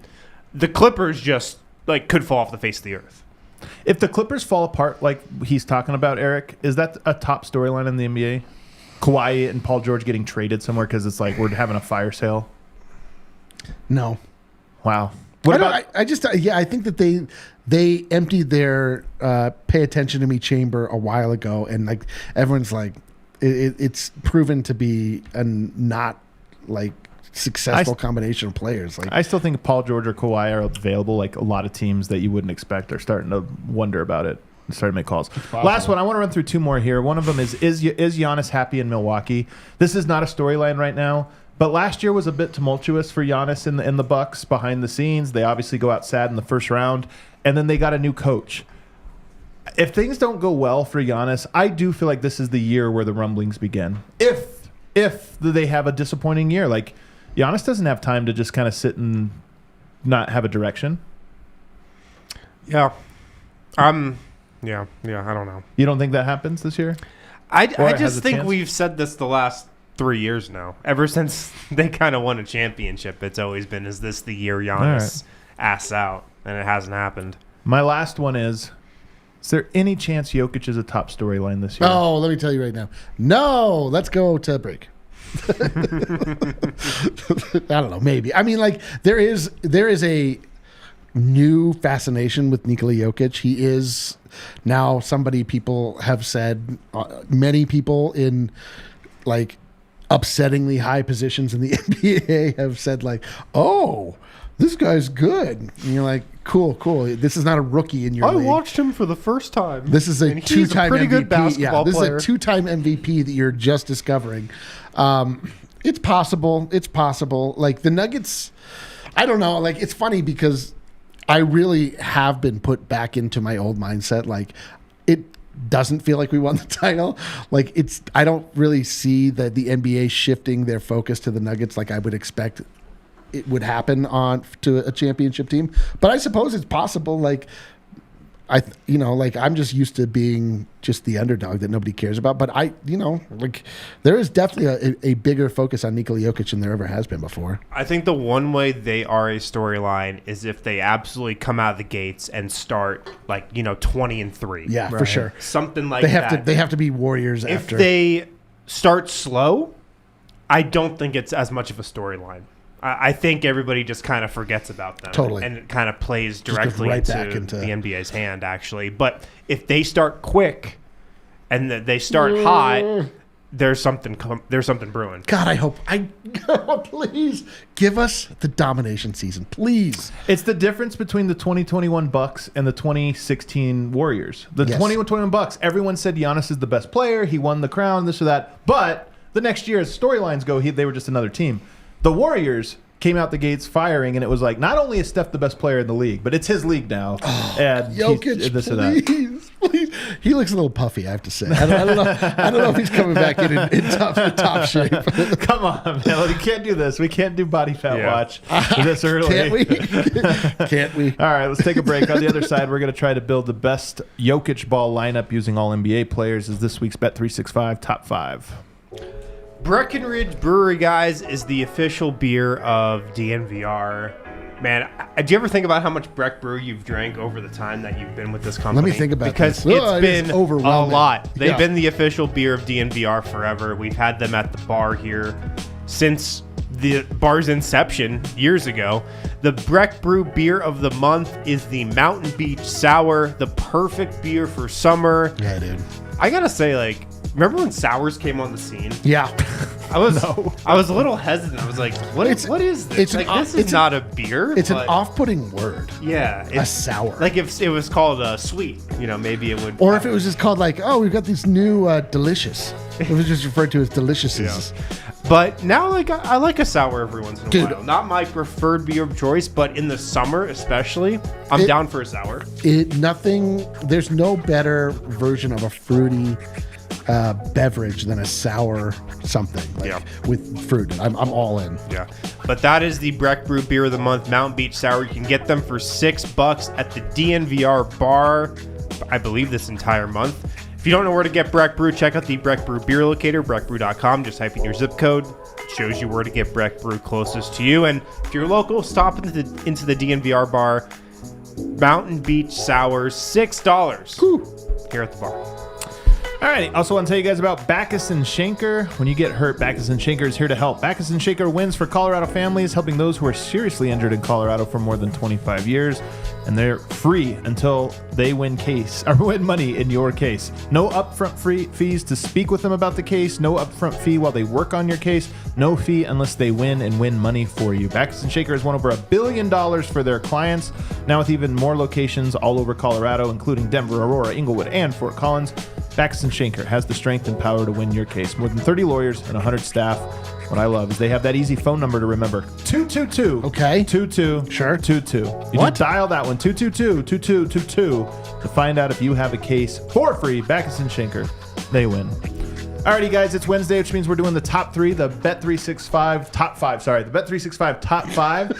The Clippers just like could fall off the face of the earth. If the Clippers fall apart like he's talking about, Eric, is that a top storyline in the NBA? Kawhi and Paul George getting traded somewhere because it's like we're having a fire sale? No. Wow. I think that they emptied their pay attention to me chamber a while ago, and like everyone's like, it's proven to be a not like successful combination of players. Like I still think Paul George or Kawhi are available. Like a lot of teams that you wouldn't expect are starting to wonder about it. Starting to make calls. Last one. I want to run through two more here. One of them is Giannis happy in Milwaukee? This is not a storyline right now, but last year was a bit tumultuous for Giannis in the Bucks behind the scenes. They obviously go out sad in the first round, and then they got a new coach. If things don't go well for Giannis, I do feel like this is the year where the rumblings begin. If they have a disappointing year, like Giannis doesn't have time to just kind of sit and not have a direction. Yeah. Yeah, I don't know. You don't think that happens this year? I just think we've said this the last 3 years now. Ever since they kind of won a championship, it's always been, is this the year Giannis ass out? And it hasn't happened. My last one is there any chance Jokic is a top storyline this year? Oh, let me tell you right now. No, let's go to break. I don't know, maybe. I mean, like there is a new fascination with Nikola Jokic. He is now somebody people have said, many people in like upsettingly high positions in the NBA have said like, oh, this guy's good. And you're like, cool. This is not a rookie in your league. I watched him for the first time. This is a two-time pretty MVP. good basketball player. This is a two-time MVP that you're just discovering. It's possible. Like the Nuggets, I don't know. Like it's funny because I really have been put back into my old mindset. Like it doesn't feel like we won the title. Like I don't really see the NBA shifting their focus to the Nuggets like I would expect it would happen to a championship team. But I suppose it's possible. Like I'm just used to being just the underdog that nobody cares about. But there is definitely a bigger focus on Nikola Jokic than there ever has been before. I think the one way they are a storyline is if they absolutely come out of the gates and start 20-3. Yeah, right. For sure. Something like that. They have to be warriors after. If they start slow, I don't think it's as much of a storyline. I think everybody just kind of forgets about them. Totally. And it kind of plays directly into the NBA's hand, actually. But if they start quick and they start hot, there's something brewing. God, I hope. Please give us the domination season, please. It's the difference between the 2021 Bucks and the 2016 Warriors. The 2021 Bucks, everyone said Giannis is the best player. He won the crown, this or that. But the next year, as storylines go, they were just another team. The Warriors came out the gates firing, and it was like, not only is Steph the best player in the league, but it's his league now. And Jokic, please. He looks a little puffy, I have to say. I don't know if he's coming back in top shape. Come on, man. We can't do this. We can't do body fat watch this early. Can't we? Can't we? All right, let's take a break. On the other side, we're going to try to build the best Jokic Ball lineup using all NBA players as this week's Bet365 Top 5. Breckenridge Brewery, guys, is the official beer of DNVR. Man, do you ever think about how much Breck Brew you've drank over the time that you've been with this company? Let me think about because this. It's been a lot. They've Yeah. been the official beer of DNVR forever. We've had them at the bar here since the bar's inception years ago. The Breck Brew beer of the month is the Mountain Beach Sour, the perfect beer for summer. Yeah, dude. I gotta say, remember when sours came on the scene? Yeah. I was a little hesitant. I was like, what is this? This is not a beer. It's an off-putting word. Yeah. A sour. Like if it was called sweet, maybe it would. Or if it was just called we've got these new delicious. It was just referred to as deliciouses. Yeah. But now, I like a sour every once in a while. Not my preferred beer of choice, but in the summer especially, I'm down for a sour. There's no better version of a fruity beverage than a sour something with fruit. I'm all in. Yeah, but that is the Breck Brew beer of the month, Mountain Beach Sour. You can get them for $6 at the DNVR bar, I believe, this entire month. If you don't know where to get Breck Brew, check out the Breck Brew beer locator, breckbrew.com. Just type in your zip code. It shows you where to get Breck Brew closest to you. And if you're local, stop into the DNVR bar. Mountain Beach Sours, $6 here at the bar. All right. Also want to tell you guys about Backus and Schenker. When you get hurt, Backus and Schenker is here to help. Backus and Schenker wins for Colorado families, helping those who are seriously injured in Colorado for more than 25 years. And they're free until they win money in your case. No upfront fees to speak with them about the case. No upfront fee while they work on your case. No fee unless they win and win money for you. Backus and Schenker has won over $1 billion for their clients. Now with even more locations all over Colorado, including Denver, Aurora, Inglewood, and Fort Collins. Backus and Schenker has the strength and power to win your case. More than 30 lawyers and 100 staff. What I love is they have that easy phone number to remember. 222. Okay. 22. Sure. 22. You What? just dial that one. 222-2222 to find out if you have a case for free. Backus and Schenker. They win. Alrighty, guys. It's Wednesday, which means we're doing the top three, the Bet365 top five. Sorry, the Bet365 top five.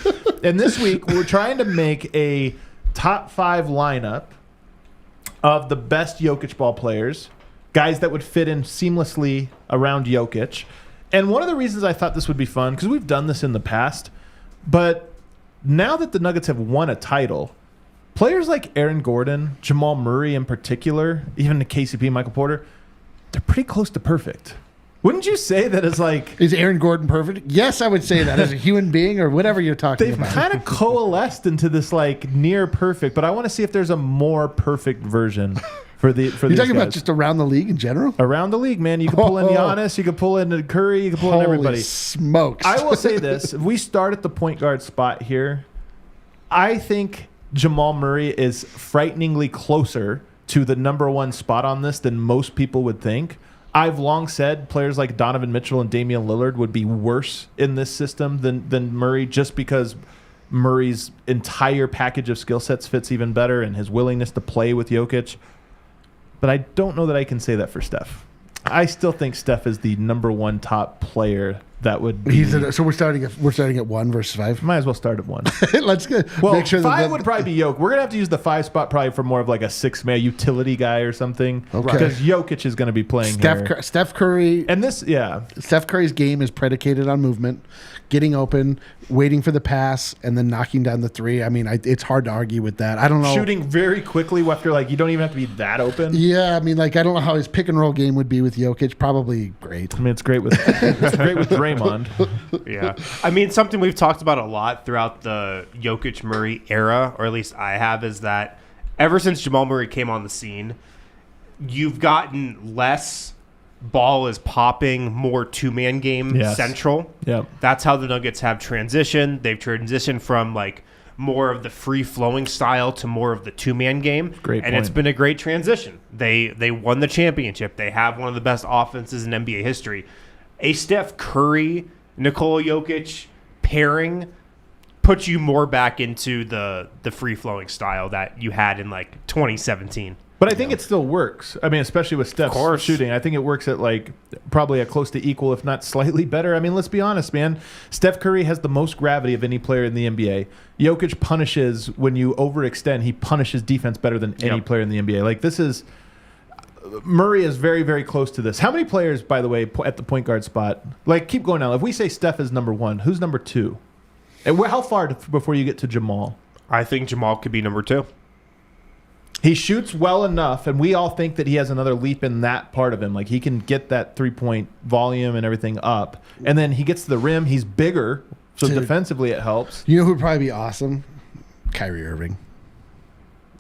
And this week, we're trying to make a top five lineup of the best Jokic Ball players, guys that would fit in seamlessly around Jokic. And one of the reasons I thought this would be fun, because we've done this in the past, but now that the Nuggets have won a title, players like Aaron Gordon, Jamal Murray in particular, even the KCP, Michael Porter, they're pretty close to perfect. Wouldn't you say that as like... Is Aaron Gordon perfect? Yes, I would say that as a human being or whatever you're talking They've about. kind of coalesced into this like near perfect, but I want to see if there's a more perfect version for You're these talking about guys. just around the league in general? Around the league, man. You can pull in Giannis, you can pull in Curry, you can pull in everybody. Smokes. I will say this. If we start at the point guard spot here, I think Jamal Murray is frighteningly closer to the number one spot on this than most people would think. I've long said players like Donovan Mitchell and Damian Lillard would be worse in this system than Murray, just because Murray's entire package of skill sets fits even better and his willingness to play with Jokic. But I don't know that I can say that for Steph. I still think Steph is the number one top player that would be. So we're starting at 1 versus 5. Might as well start at 1. Let's go. Well, make sure 5 would probably be Jokic. We're going to have to use the 5 spot probably for more of like a 6-man utility guy or something. Okay. Because Jokic is going to be playing here. Steph Curry. And this, yeah. Steph Curry's game is predicated on movement, getting open, waiting for the pass, and then knocking down the three. I mean, it's hard to argue with that. I don't know. Shooting very quickly after like you don't even have to be that open. Yeah, I mean, like I don't know how his pick and roll game would be with Jokic. Probably great. I mean, it's great with Draymond. Yeah. I mean, something we've talked about a lot throughout the Jokic Murray era, or at least I have, is that ever since Jamal Murray came on the scene, you've gotten less ball is popping, more two-man game central. Yep. That's how the Nuggets have transitioned. They've transitioned from like more of the free-flowing style to more of the two-man game. Great and point. it's been a great transition. They won the championship. They have one of the best offenses in NBA history. A Steph Curry, Nikola Jokic pairing puts you more back into the free-flowing style that you had in like 2017. But I think it still works. I mean, especially with Steph's shooting. I think it works at like probably a close to equal, if not slightly better. I mean, let's be honest, man. Steph Curry has the most gravity of any player in the NBA. Jokic punishes when you overextend. He punishes defense better than any player in the NBA. Like this is Murray is very, very close to this. How many players, by the way, at the point guard spot? Like, keep going now. If we say Steph is number 1, who's number 2? And how far before you get to Jamal? I think Jamal could be number 2. He shoots well enough, and we all think that he has another leap in that part of him. Like, he can get that three-point volume and everything up. And then he gets to the rim. He's bigger, so defensively it helps. You know who would probably be awesome? Kyrie Irving.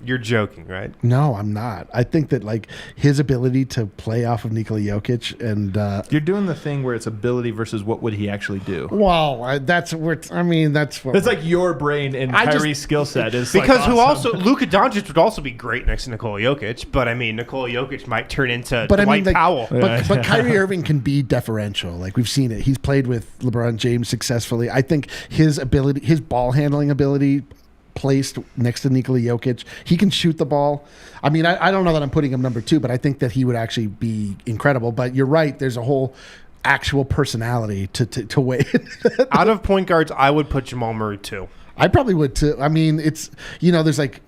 You're joking, right? No, I'm not. I think that like his ability to play off of Nikola Jokic and you're doing the thing where it's ability versus what would he actually do. Well, that's where that's what it's like your brain and Kyrie's skill set is because like who awesome. also Luka Doncic would also be great next to Nikola Jokic, but I mean Nikola Jokic might turn into Dwight Powell. But Kyrie Irving can be deferential. Like we've seen it. He's played with LeBron James successfully. I think his ability, his ball handling ability, placed next to Nikola Jokic, he can shoot the ball. I mean, I don't know that I'm putting him number 2, but I think that he would actually be incredible. But you're right. There's a whole actual personality to weigh. Out of point guards, I would put Jamal Murray 2. I probably would too. I mean, it's, there's like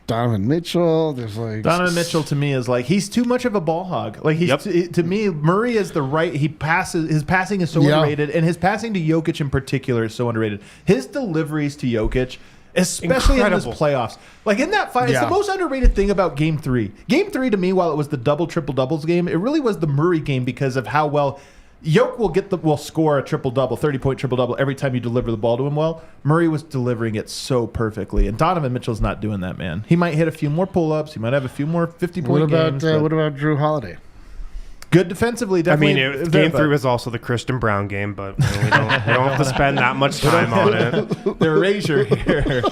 Donovan Mitchell. There's like Donovan Mitchell to me is like he's too much of a ball hog. Like he's to me, Murray is the right. He passes. His passing is so underrated, and his passing to Jokic in particular is so underrated. His deliveries to Jokic. especially in this Incredible. playoffs. Like in that fight, it's Yeah. the most underrated thing about Game 3. Game 3 to me, while it was the double triple doubles game, it really was the Murray game because of how well Jokic will score a triple double, 30-point triple double every time you deliver the ball to him. Well, Murray was delivering it so perfectly, and Donovan Mitchell's not doing that, man. He might hit a few more pull-ups, he might have a few more 50-point games. What about Drew Holiday? Good defensively, definitely. Game 3 was also the Christian Brown game, but we don't have to spend that much time on it. the erasure here.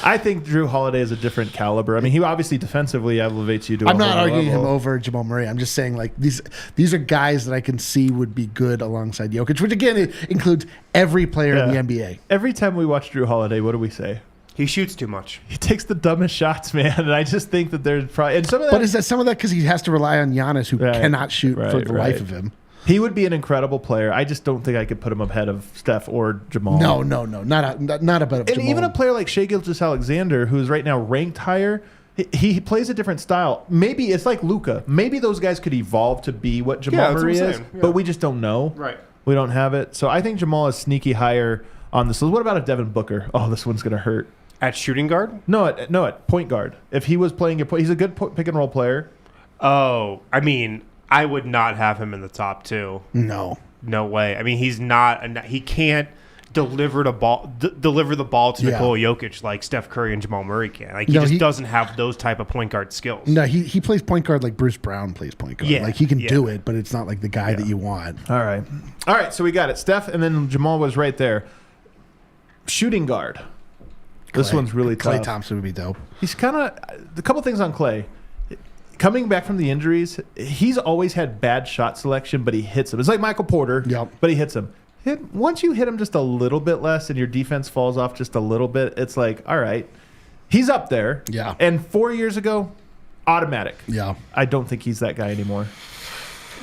I think Drew Holiday is a different caliber. I mean, he obviously defensively elevates you to. I'm not arguing him level. over Jamal Murray. I'm just saying like these are guys that I can see would be good alongside Jokic, which again it includes every player in the NBA. Every time we watch Drew Holiday, what do we say? He shoots too much. He takes the dumbest shots, man. And I just think that there's probably and some of that. But is that some of that because he has to rely on Giannis, who cannot shoot for the life of him? He would be an incredible player. I just don't think I could put him ahead of Steph or Jamal. No, not about And Jamal. even a player like Shai Gilgeous-Alexander, who's right now ranked higher, he plays a different style. Maybe it's like Luka. Maybe those guys could evolve to be what Jamal Murray is, but we just don't know. Right. We don't have it. So I think Jamal is sneaky higher on this list. What about a Devin Booker? Oh, this one's going to hurt. At shooting guard? No, at point guard. If he was playing he's a good pick and roll player. Oh, I mean, I would not have him in the top 2. No way. I mean, he's not. He can't deliver the ball to Nikola Jokic like Steph Curry and Jamal Murray can. Like he doesn't have those type of point guard skills. No, he plays point guard like Bruce Brown plays point guard. Yeah, like he can do it, but it's not like the guy that you want. All right. So we got it. Steph, and then Jamal was right there. Shooting guard. This one's really tough. Klay Thompson would be dope. He's kind of a couple things on Klay. Coming back from the injuries, he's always had bad shot selection, but he hits them. It's like Michael Porter, but he hits them. Once you hit him just a little bit less and your defense falls off just a little bit, it's like, all right, he's up there. Yeah. And 4 years ago, automatic. Yeah. I don't think he's that guy anymore.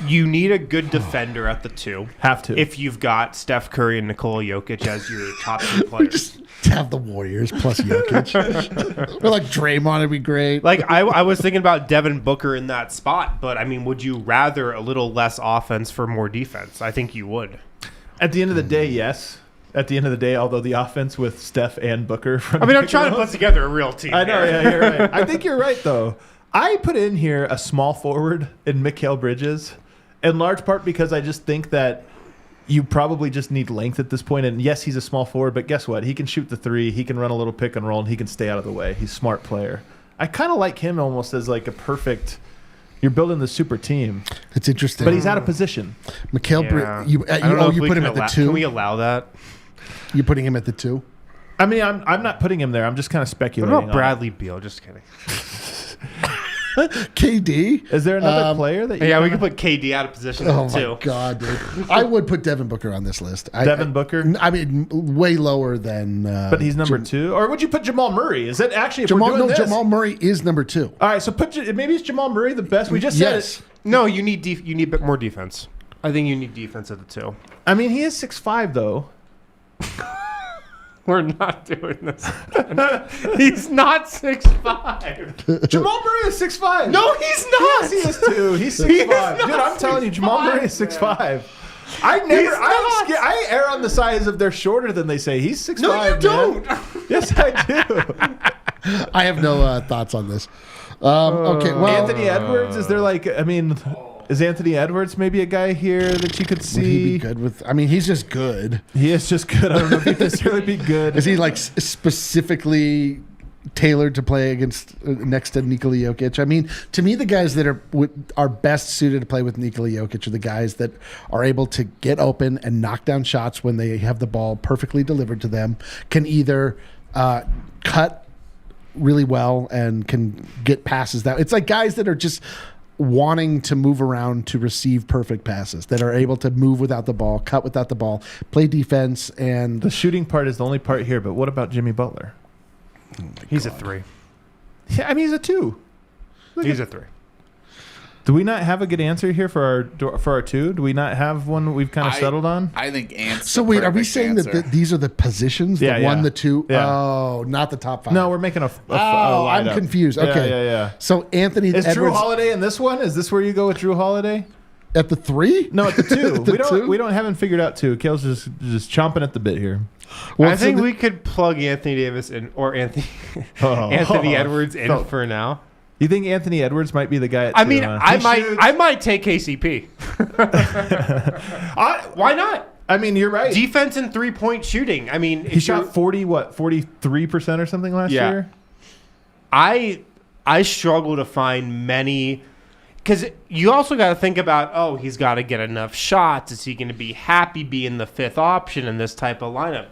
You need a good defender at the 2. Have to. If you've got Steph Curry and Nikola Jokic as your top 2 players. Just have the Warriors plus Jokic. Or like Draymond would be great. Like I was thinking about Devin Booker in that spot, but I mean, would you rather a little less offense for more defense? I think you would. At the end of the day, yes. At the end of the day, although the offense with Steph and Booker. I'm trying to put together a real team. I know, yeah, you're right. I think you're right, though. I put in here a small forward in Mikal Bridges, in large part because I just think that you probably just need length at this point. And yes, he's a small forward, but guess what? He can shoot the 3. He can run a little pick and roll, and he can stay out of the way. He's a smart player. I kind of like him almost as like a perfect. You're building the super team. It's interesting. But he's out of position. Mikal Bridges. You put him at the 2. Can we allow that? You're putting him at the 2? I mean, I'm not putting him there. I'm just kind of speculating. What about Bradley Beal? Just kidding. KD. Is there another player that? We could put KD out of position too. My God, dude! I would put Devin Booker on this list. Devin Booker. I mean, way lower than. But he's number 2, or would you put Jamal Murray? Is that actually if Jamal? we're doing this? Jamal Murray is number 2. All right, so maybe it's Jamal Murray the best. We just said it. No, you need you need a bit more defense. I think you need defense at the 2. I mean, he is 6'5", though. We're not doing this. He's not 6'5". Jamal Murray is 6'5". No, he's not. Yes, he is too. He's 6'5". Dude, I'm telling you, Jamal Murray is 6'5". I err on the side of they're shorter than they say. He's 6'5". No, you don't. Yes, I do. I have no thoughts on this. Okay, well, Anthony Edwards, is there like? I mean, is Anthony Edwards maybe a guy here that you could see? Would he be good with? I mean, he's just good. He is just good. I don't know if he'd necessarily be good. Is he like specifically tailored to play against next to Nikola Jokic? I mean, to me, the guys that are best suited to play with Nikola Jokic are the guys that are able to get open and knock down shots when they have the ball perfectly delivered to them, can either cut really well and can get passes that it's like guys that are just wanting to move around to receive perfect passes, that are able to move without the ball, cut without the ball, play defense. And the shooting part is the only part here, but what about Jimmy Butler? He's a 3. Yeah, I mean, he's a 2. He's a 3. Do we not have a good answer here for our 2? Do we not have one we've kind of settled on? I think Ant's so wait, are we saying that these are the positions? Yeah, the 1, the 2? Yeah. Oh, not the top 5. No, we're making a I'm lineup. confused. Okay. Yeah. So Anthony Is Edwards. Drew Holiday in this one? Is this where you go with Drew Holiday? At the 3? No, at the 2. The two? We haven't figured out 2. Kale's just chomping at the bit here. Well, I think we could plug Anthony Davis in, or Anthony Edwards in for now. You think Anthony Edwards might be the guy? I might take KCP. Why not? I mean, you're right. Defense and 3-point shooting. I mean, he shot 43% or something last year. I struggle to find many, because you also got to think about, he's got to get enough shots. Is he going to be happy being the 5th option in this type of lineup?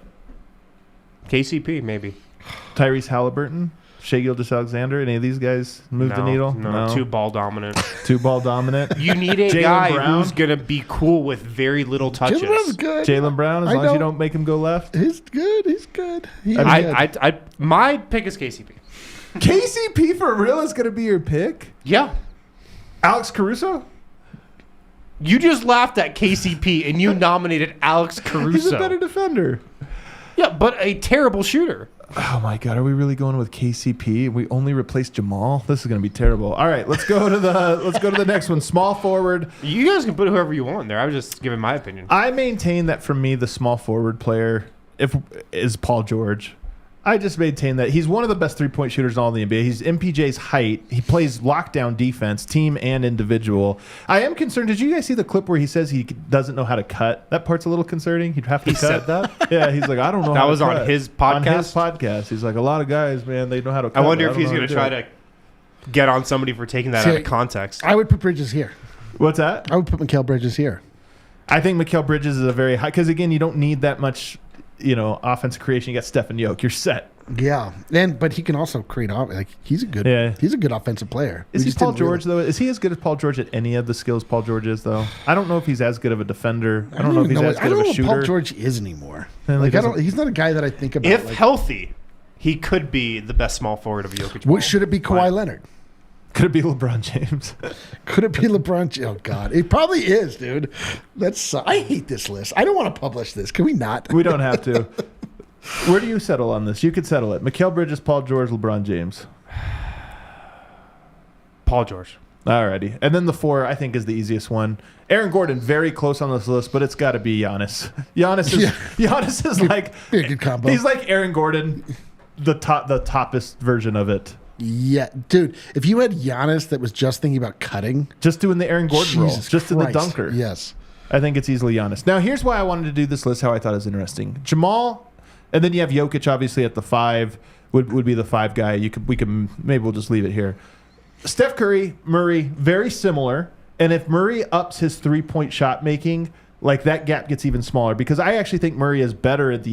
KCP, maybe. Tyrese Halliburton, Shai Gilgeous-Alexander, any of these guys move the needle? No, too ball dominant. Too ball dominant. You need a guy who's going to be cool with very little touches. Jaylen Brown, as long as you don't make him go left. He's good. My pick is KCP. KCP for real is going to be your pick? Yeah. Alex Caruso? You just laughed at KCP and you nominated Alex Caruso. He's a better defender. Yeah, but a terrible shooter. Oh my God, are we really going with KCP? We only replaced Jamal. This is going to be terrible. All right, let's go to the next one. Small forward. You guys can put whoever you want there. I was just giving my opinion. I maintain that for me, the small forward player is Paul George. I just maintain that he's one of the best 3-point shooters in all the NBA. He's MPJ's height. He plays lockdown defense, team and individual. I am concerned. Did you guys see the clip where he says he doesn't know how to cut? That part's a little concerning. He'd have to cut. He said that? Yeah, he's like, I don't know that how to was cut. On his podcast? On his podcast. He's like, a lot of guys, man, they know how to cut. I wonder if he's going to try to get on somebody for taking that out of context. I would put Bridges here. What's that? I would put Mikal Bridges here. I think Mikal Bridges is a very high, because again, you don't need that much, offensive creation. You got Stephen Yoke. You're set. Yeah, but he can also create he's a good offensive player. Is he Paul George though? Is he as good as Paul George at any of the skills Paul George is though? I don't know if he's as good of a defender. I don't know if he's as good of a shooter. I don't know what Paul George is anymore. He's not a guy that I think about. If healthy, he could be the best small forward of Jokic Ball. Should it be Kawhi Leonard? Could it be LeBron James? Could it be LeBron James? Oh God, it probably is, dude. I hate this list. I don't want to publish this. Can we not? We don't have to. Where do you settle on this? You could settle it. Mikal Bridges, Paul George, LeBron James. Paul George. Alrighty. And then the 4, I think, is the easiest one. Aaron Gordon, very close on this list, but it's got to be Giannis. Giannis is like be a good combo. He's like Aaron Gordon, the toppest version of it. Yeah, dude. If you had Giannis that was just thinking about cutting, just doing the Aaron Gordon role, just in the dunker. Yes. I think it's easily Giannis. Now, here's why I wanted to do this list, how I thought it was interesting. Jamal. And then you have Jokic, obviously, at the 5 would be the 5 guy. Maybe we'll just leave it here. Steph Curry, Murray, very similar. And if Murray ups his 3-point shot making, that gap gets even smaller, because I actually think Murray is better at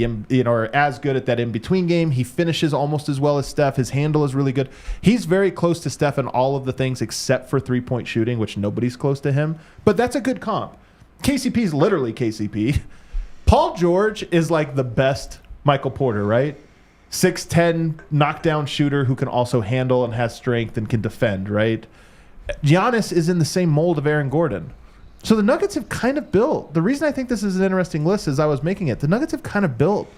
or as good at that in between game. He finishes almost as well as Steph. His handle is really good. He's very close to Steph in all of the things except for 3-point shooting, which nobody's close to him. But that's a good comp. KCP is literally KCP. Paul George is like the best Michael Porter, right? 6'10", knockdown shooter who can also handle and has strength and can defend, right? Giannis is in the same mold of Aaron Gordon. So the Nuggets have kind of built. The reason I think this is an interesting list is I was making it. The Nuggets have kind of built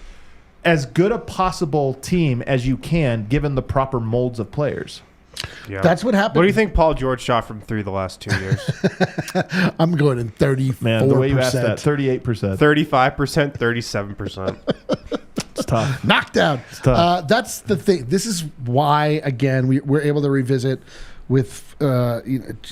as good a possible team as you can given the proper molds of players. Yeah. That's what happened. What do you think Paul George shot from 3 the last 2 years? I'm going in 34%. Man, the way you asked that, 38%. 35%, 37%. It's tough. Knockdown. It's tough. That's the thing. This is why, again, we're able to revisit with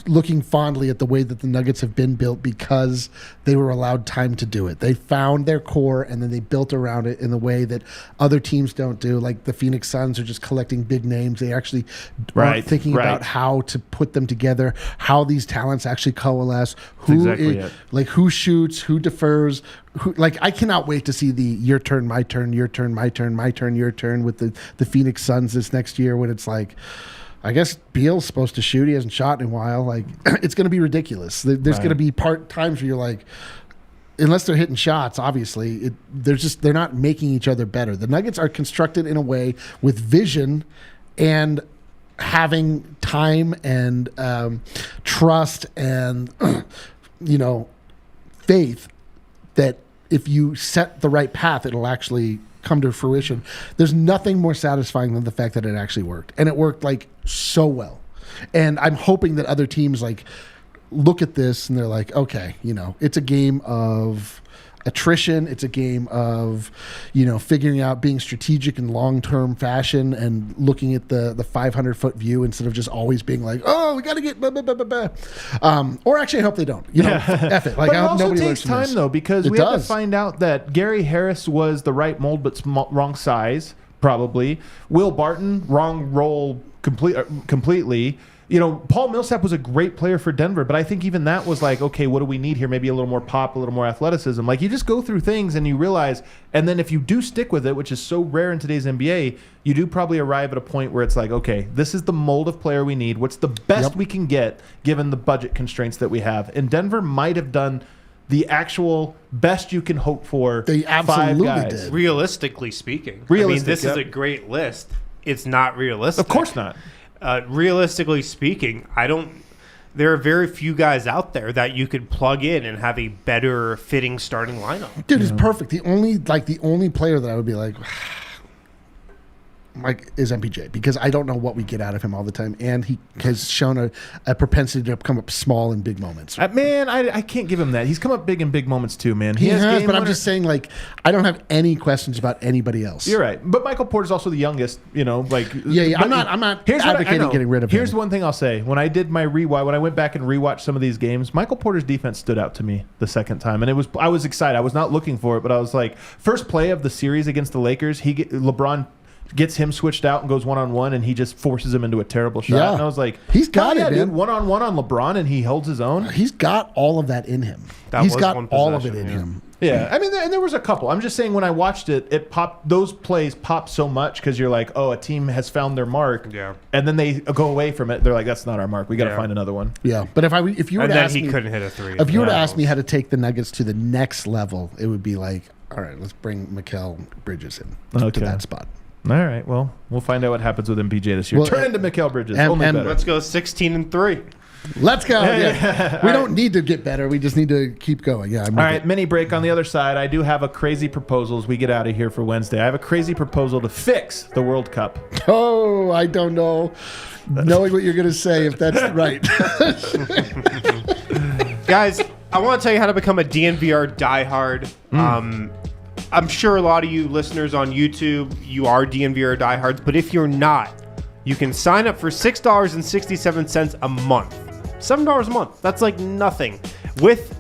looking fondly at the way that the Nuggets have been built, because they were allowed time to do it. They found their core and then they built around it in the way that other teams don't do. Like the Phoenix Suns are just collecting big names. They actually aren't thinking about how to put them together, how these talents actually coalesce, who shoots, who defers. I cannot wait to see the your turn, my turn, your turn, my turn, my turn, your turn with the Phoenix Suns this next year, when it's like, I guess Beal's supposed to shoot. He hasn't shot in a while. It's going to be ridiculous. There's going to be times where you're like, unless they're hitting shots, obviously, they're not making each other better. The Nuggets are constructed in a way with vision and having time and trust and faith that if you set the right path, it'll actually come to fruition. There's nothing more satisfying than the fact that it actually worked, and it worked so well. And I'm hoping that other teams look at this and they're like, okay, it's a game of attrition. It's a game of, figuring out being strategic in long-term fashion and looking at the 500-foot view instead of just always being like, oh, we got to get blah, blah, blah, blah, blah. Or actually, I hope they don't. F it. Like, but it I hope also nobody takes time, though, because we have to find out that Gary Harris was the right mold but wrong size, probably. Will Barton, wrong role completely. Paul Millsap was a great player for Denver, but I think even that was like, okay, what do we need here? Maybe a little more pop, a little more athleticism. Like, you just go through things and you realize, and then if you do stick with it, which is so rare in today's NBA, you do probably arrive at a point where it's like, okay, this is the mold of player we need. What's the best we can get given the budget constraints that we have? And Denver might have done the actual best you can hope for. They absolutely 5 guys. did. Realistically speaking. This is a great list. It's not realistic. Of course not. Realistically speaking, there are very few guys out there that you could plug in and have a better fitting starting lineup. Dude, it's perfect. The only player that I would be like is MPJ, because I don't know what we get out of him all the time, and he has shown a propensity to come up small in big moments. Man, I can't give him that. He's come up big in big moments too, man. He has, but I'm just saying, like, I don't have any questions about anybody else. You're right, but Michael Porter's also the youngest. Yeah. I'm not advocating getting rid of him. Here's one thing I'll say: when I did my rewatch, when I went back and rewatched some of these games, Michael Porter's defense stood out to me the second time, and I was excited. I was not looking for it, but I was like, first play of the series against the Lakers, LeBron gets him switched out and goes one-on-one, and he just forces him into a terrible shot. Yeah. And I was like, he's got it, dude. One-on-one on LeBron, and he holds his own. He's got all of that in him. He's got all of it in him. Yeah, I mean, and there was a couple. I'm just saying, when I watched it, it popped. Those plays pop so much because you're like, oh, a team has found their mark. Yeah. And then they go away from it. They're like, that's not our mark. We got to find another one. Yeah. But if you were to ask me, he couldn't hit a three. If you were to ask me how to take the Nuggets to the next level, it would be like, all right, let's bring Mikal Bridges in to that spot. All right. Well, we'll find out what happens with MPJ this year. Turn into Mikal Bridges. Only better. Let's go 16-3. Let's go. Yeah. We don't need to get better. We just need to keep going. Yeah. All right. Mini break on the other side. I do have a crazy proposal as we get out of here for Wednesday. I have a crazy proposal to fix the World Cup. Oh, I don't know. Knowing what you're going to say, if that's right. Guys, I want to tell you how to become a DNVR diehard. I'm sure a lot of you listeners on YouTube, you are DNVR diehards, but if you're not, you can sign up for $6.67 a month. $7 a month. That's like nothing. With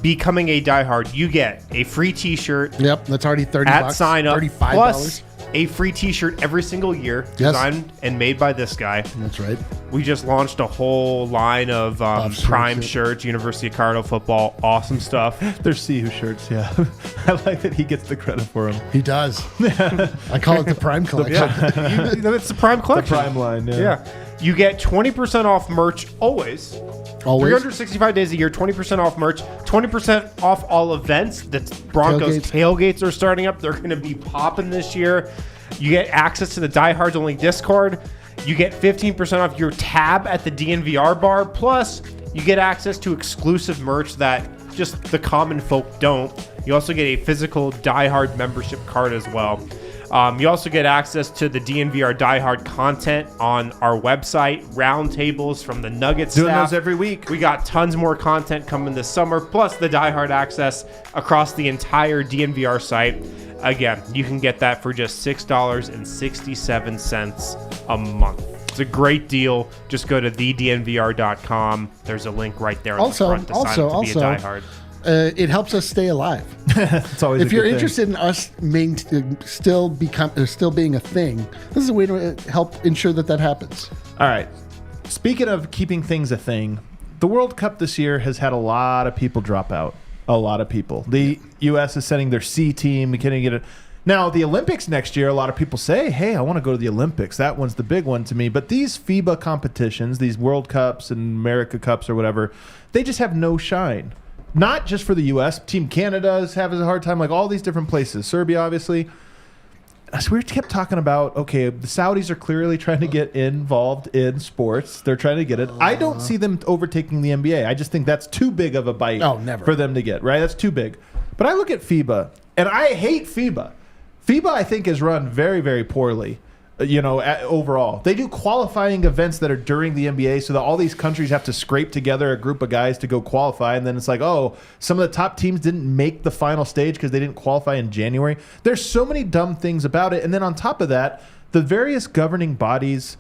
becoming a diehard, you get a free t-shirt. Yep, that's already $30 at sign up, $35. plus a free t-shirt every single year, designed and made by this guy. That's right. We just launched a whole line of Prime shirts, University of Colorado football, awesome stuff. They're CU shirts, yeah. I like that he gets the credit for them. He does. I call it the Prime collection. It's the Prime collection. The Prime line, yeah. You get 20% off merch always. 365 days a year, 20% off merch, 20% off all events. The Broncos tailgates are starting up. They're going to be popping this year. You get access to the Diehards Only Discord. You get 15% off your tab at the DNVR bar. Plus, you get access to exclusive merch that just the common folk don't. You also get a physical Diehard membership card as well. You also get access to the DNVR diehard content on our website, roundtables from the Nuggets staff. Doing those every week. We got tons more content coming this summer, plus the diehard access across the entire DNVR site. Again, you can get that for just $6.67 a month. It's a great deal. Just go to thednvr.com. There's a link right there on the front to sign up to be a diehard. It helps us stay alive. It's always if you're interested in us still being a thing, this is a way to help ensure that happens. All right. Speaking of keeping things a thing, the World Cup this year has had a lot of people drop out. A lot of people. The U.S. is sending their C team. We can't get it. Now, the Olympics next year, a lot of people say, hey, I want to go to the Olympics. That one's the big one to me. But these FIBA competitions, these World Cups and America Cups or whatever, they just have no shine. Not just for the U.S. Team Canada is having a hard time, like all these different places. Serbia, obviously. So we kept talking about, okay, the Saudis are clearly trying to get involved in sports. They're trying to get it. I don't see them overtaking the NBA. I just think that's too big of a bite for them to get, right? That's too big. But I look at FIBA, and I hate FIBA. FIBA, I think, is run very, very poorly. overall. They do qualifying events that are during the NBA so that all these countries have to scrape together a group of guys to go qualify. And then it's like, oh, some of the top teams didn't make the final stage because they didn't qualify in January. There's so many dumb things about it. And then on top of that, the various governing bodies,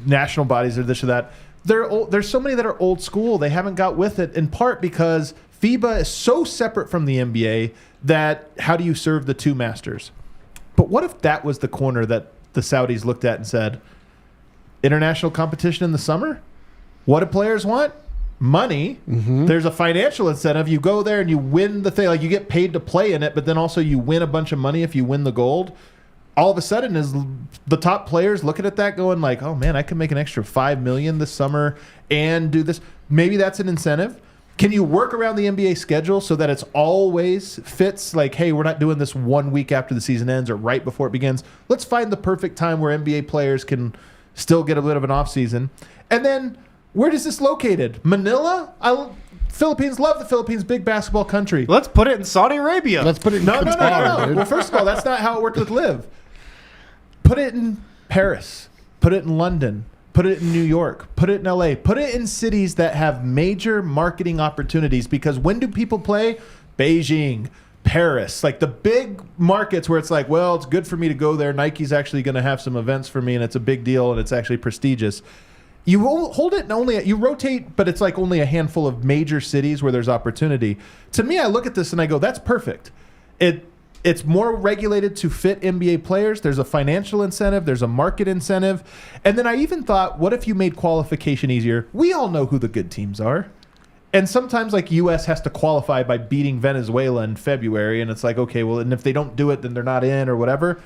national bodies or this or that, there's so many that are old school. They haven't got with it, in part because FIBA is so separate from the NBA that how do you serve the two masters? But what if that was the corner that the Saudis looked at and said, international competition in the summer? What do players want? Money. Mm-hmm. There's a financial incentive. You go there and you win the thing. Like, you get paid to play in it, but then also you win a bunch of money if you win the gold. All of a sudden, is the top players looking at that going like, oh man, I can make an extra $5 million this summer and do this. Maybe that's an incentive. Can you work around the NBA schedule so that it's always fits? Like, hey, we're not doing this 1 week after the season ends or right before it begins. Let's find the perfect time where NBA players can still get a bit of an off season. And then, where is this located? Manila? Philippines, love the Philippines, big basketball country. Let's put it in Saudi Arabia. Let's put it in Qatar. No. Well, first of all, that's not how it worked with Liv. Put it in Paris. Put it in London. Put it in New York. Put it in LA. Put it in cities that have major marketing opportunities, because when do people play? Beijing, Paris, like the big markets where it's like, well, it's good for me to go there. Nike's actually going to have some events for me, and it's a big deal, and it's actually prestigious. You hold it and you rotate, but it's like only a handful of major cities where there's opportunity. To me, I look at this and I go, that's perfect. It's more regulated to fit NBA players. There's a financial incentive. There's a market incentive. And then I even thought, what if you made qualification easier? We all know who the good teams are. And sometimes, like, U.S. has to qualify by beating Venezuela in February. And it's like, okay, well, and if they don't do it, then they're not in or whatever.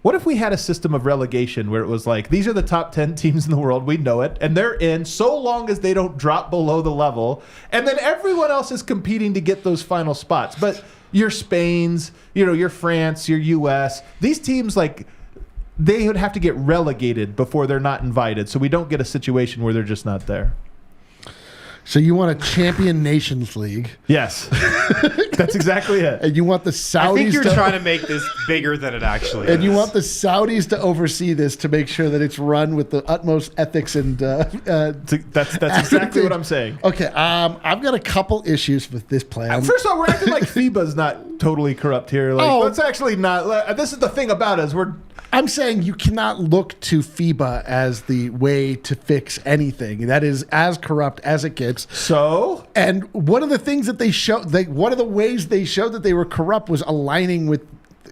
What if we had a system of relegation where it was like, these are the top 10 teams in the world, we know it, and they're in so long as they don't drop below the level. And then everyone else is competing to get those final spots. But your Spain's, your France, your U.S., these teams, like, they would have to get relegated before they're not invited. So we don't get a situation where they're just not there. So you want a champion nations league? Yes. That's exactly it. And you want the Saudis I think you're trying to make this bigger than it actually is. And you want the Saudis to oversee this to make sure that it's run with the utmost ethics and that's exactly what I'm saying. Okay, I've got a couple issues with this plan. First of all, we're acting like FIBA's not totally corrupt here. Like, let's actually not. This is the thing about us. I'm saying you cannot look to FIBA as the way to fix anything. That is as corrupt as it gets. So? And one of the things that they showed, one of the ways they showed that they were corrupt was aligning with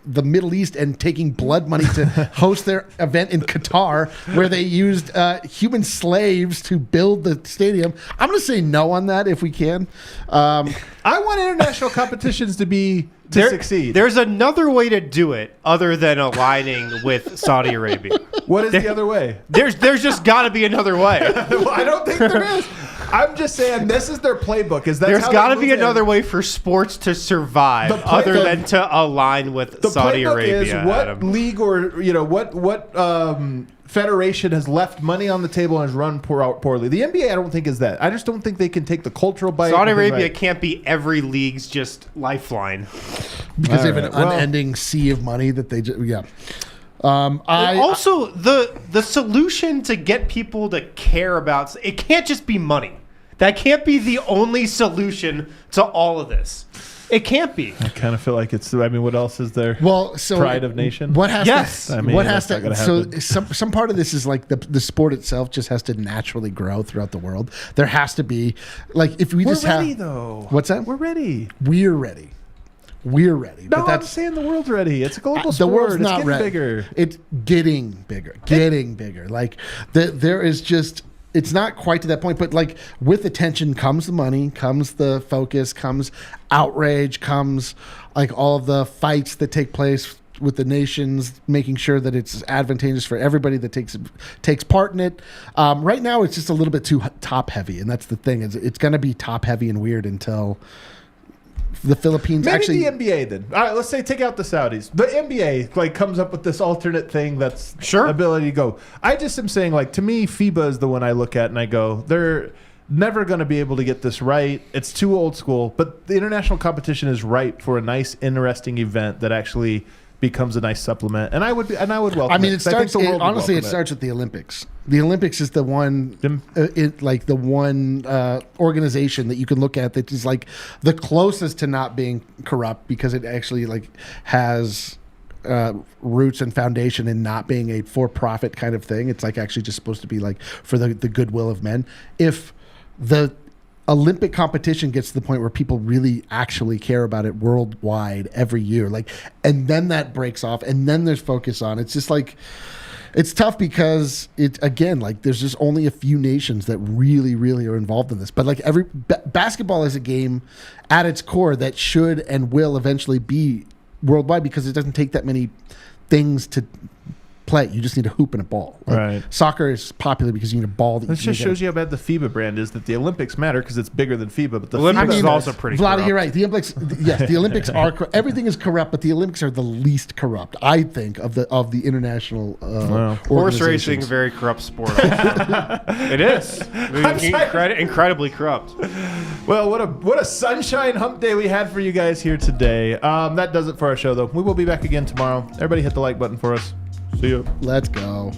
the Middle East and taking blood money to host their event in Qatar, where they used human slaves to build the stadium. I'm going to say no on that if we can. I want international competitions to succeed. There's another way to do it other than aligning with Saudi Arabia. What is the other way? There's just got to be another way. Well, I don't think there is. I'm just saying this is their playbook. There's got to be another way for sports to survive other than to align with Saudi Arabia. Is what league or what federation has left money on the table and has run poorly. The NBA, I don't think, is that. I just don't think they can take the cultural bite. Saudi Arabia can't be every league's just lifeline because they have an unending sea of money that they just also the solution to get people to care about it can't just be money. That can't be the only solution to all of this. It can't be. I kind of feel like it's. I mean, what else is there? Well, so pride of nation. What has yes. to? I mean, what has to? So happen. some part of this is like the sport itself just has to naturally grow throughout the world. There has to be like if we we're just ready have. Though. What's that? We're ready. We're ready. We're ready. No, I'm saying the world's ready. It's a global sport. The world's not ready. Bigger. It's getting bigger. Getting bigger. Like there is just. It's not quite to that point, but like with attention comes the money, comes the focus, comes outrage, comes like all of the fights that take place with the nations, making sure that it's advantageous for everybody that takes part in it. Right now, it's just a little bit too top heavy, and that's the thing. It's going to be top heavy and weird until the Philippines Maybe the NBA then. All right, let's say take out the Saudis. The NBA like comes up with this alternate thing that's ability to go. I just am saying, like, to me, FIBA is the one I look at and I go, they're never going to be able to get this right. It's too old school. But the international competition is ripe for a nice, interesting event that actually becomes a nice supplement, and I would welcome. I mean, it. it starts. I think the world would Honestly, it welcome starts with the Olympics. The Olympics is the one, the one organization that you can look at that is like the closest to not being corrupt because it actually like has roots and foundation in not being a for-profit kind of thing. It's like actually just supposed to be like for the goodwill of men. If the Olympic competition gets to the point where people really actually care about it worldwide every year, like, and then that breaks off, and then there's focus on. It's just like, it's tough because it again, like, there's just only a few nations that really, really are involved in this. But like basketball is a game at its core that should and will eventually be worldwide because it doesn't take that many things to play. You just need a hoop and a ball. Like, right. Soccer is popular because you need a ball. This just shows you how bad the FIBA brand is. That the Olympics matter because it's bigger than FIBA. But the Olympics FIBA is also pretty Vlad, corrupt. you're right. The Olympics, yes, the Olympics are everything is corrupt, but the Olympics are the least corrupt, I think, of the international Horse racing, organizations. very corrupt sport. It is incredibly corrupt. Well, what a sunshine hump day we had for you guys here today. That does it for our show, though. We will be back again tomorrow. Everybody hit the like button for us. See you. Let's go.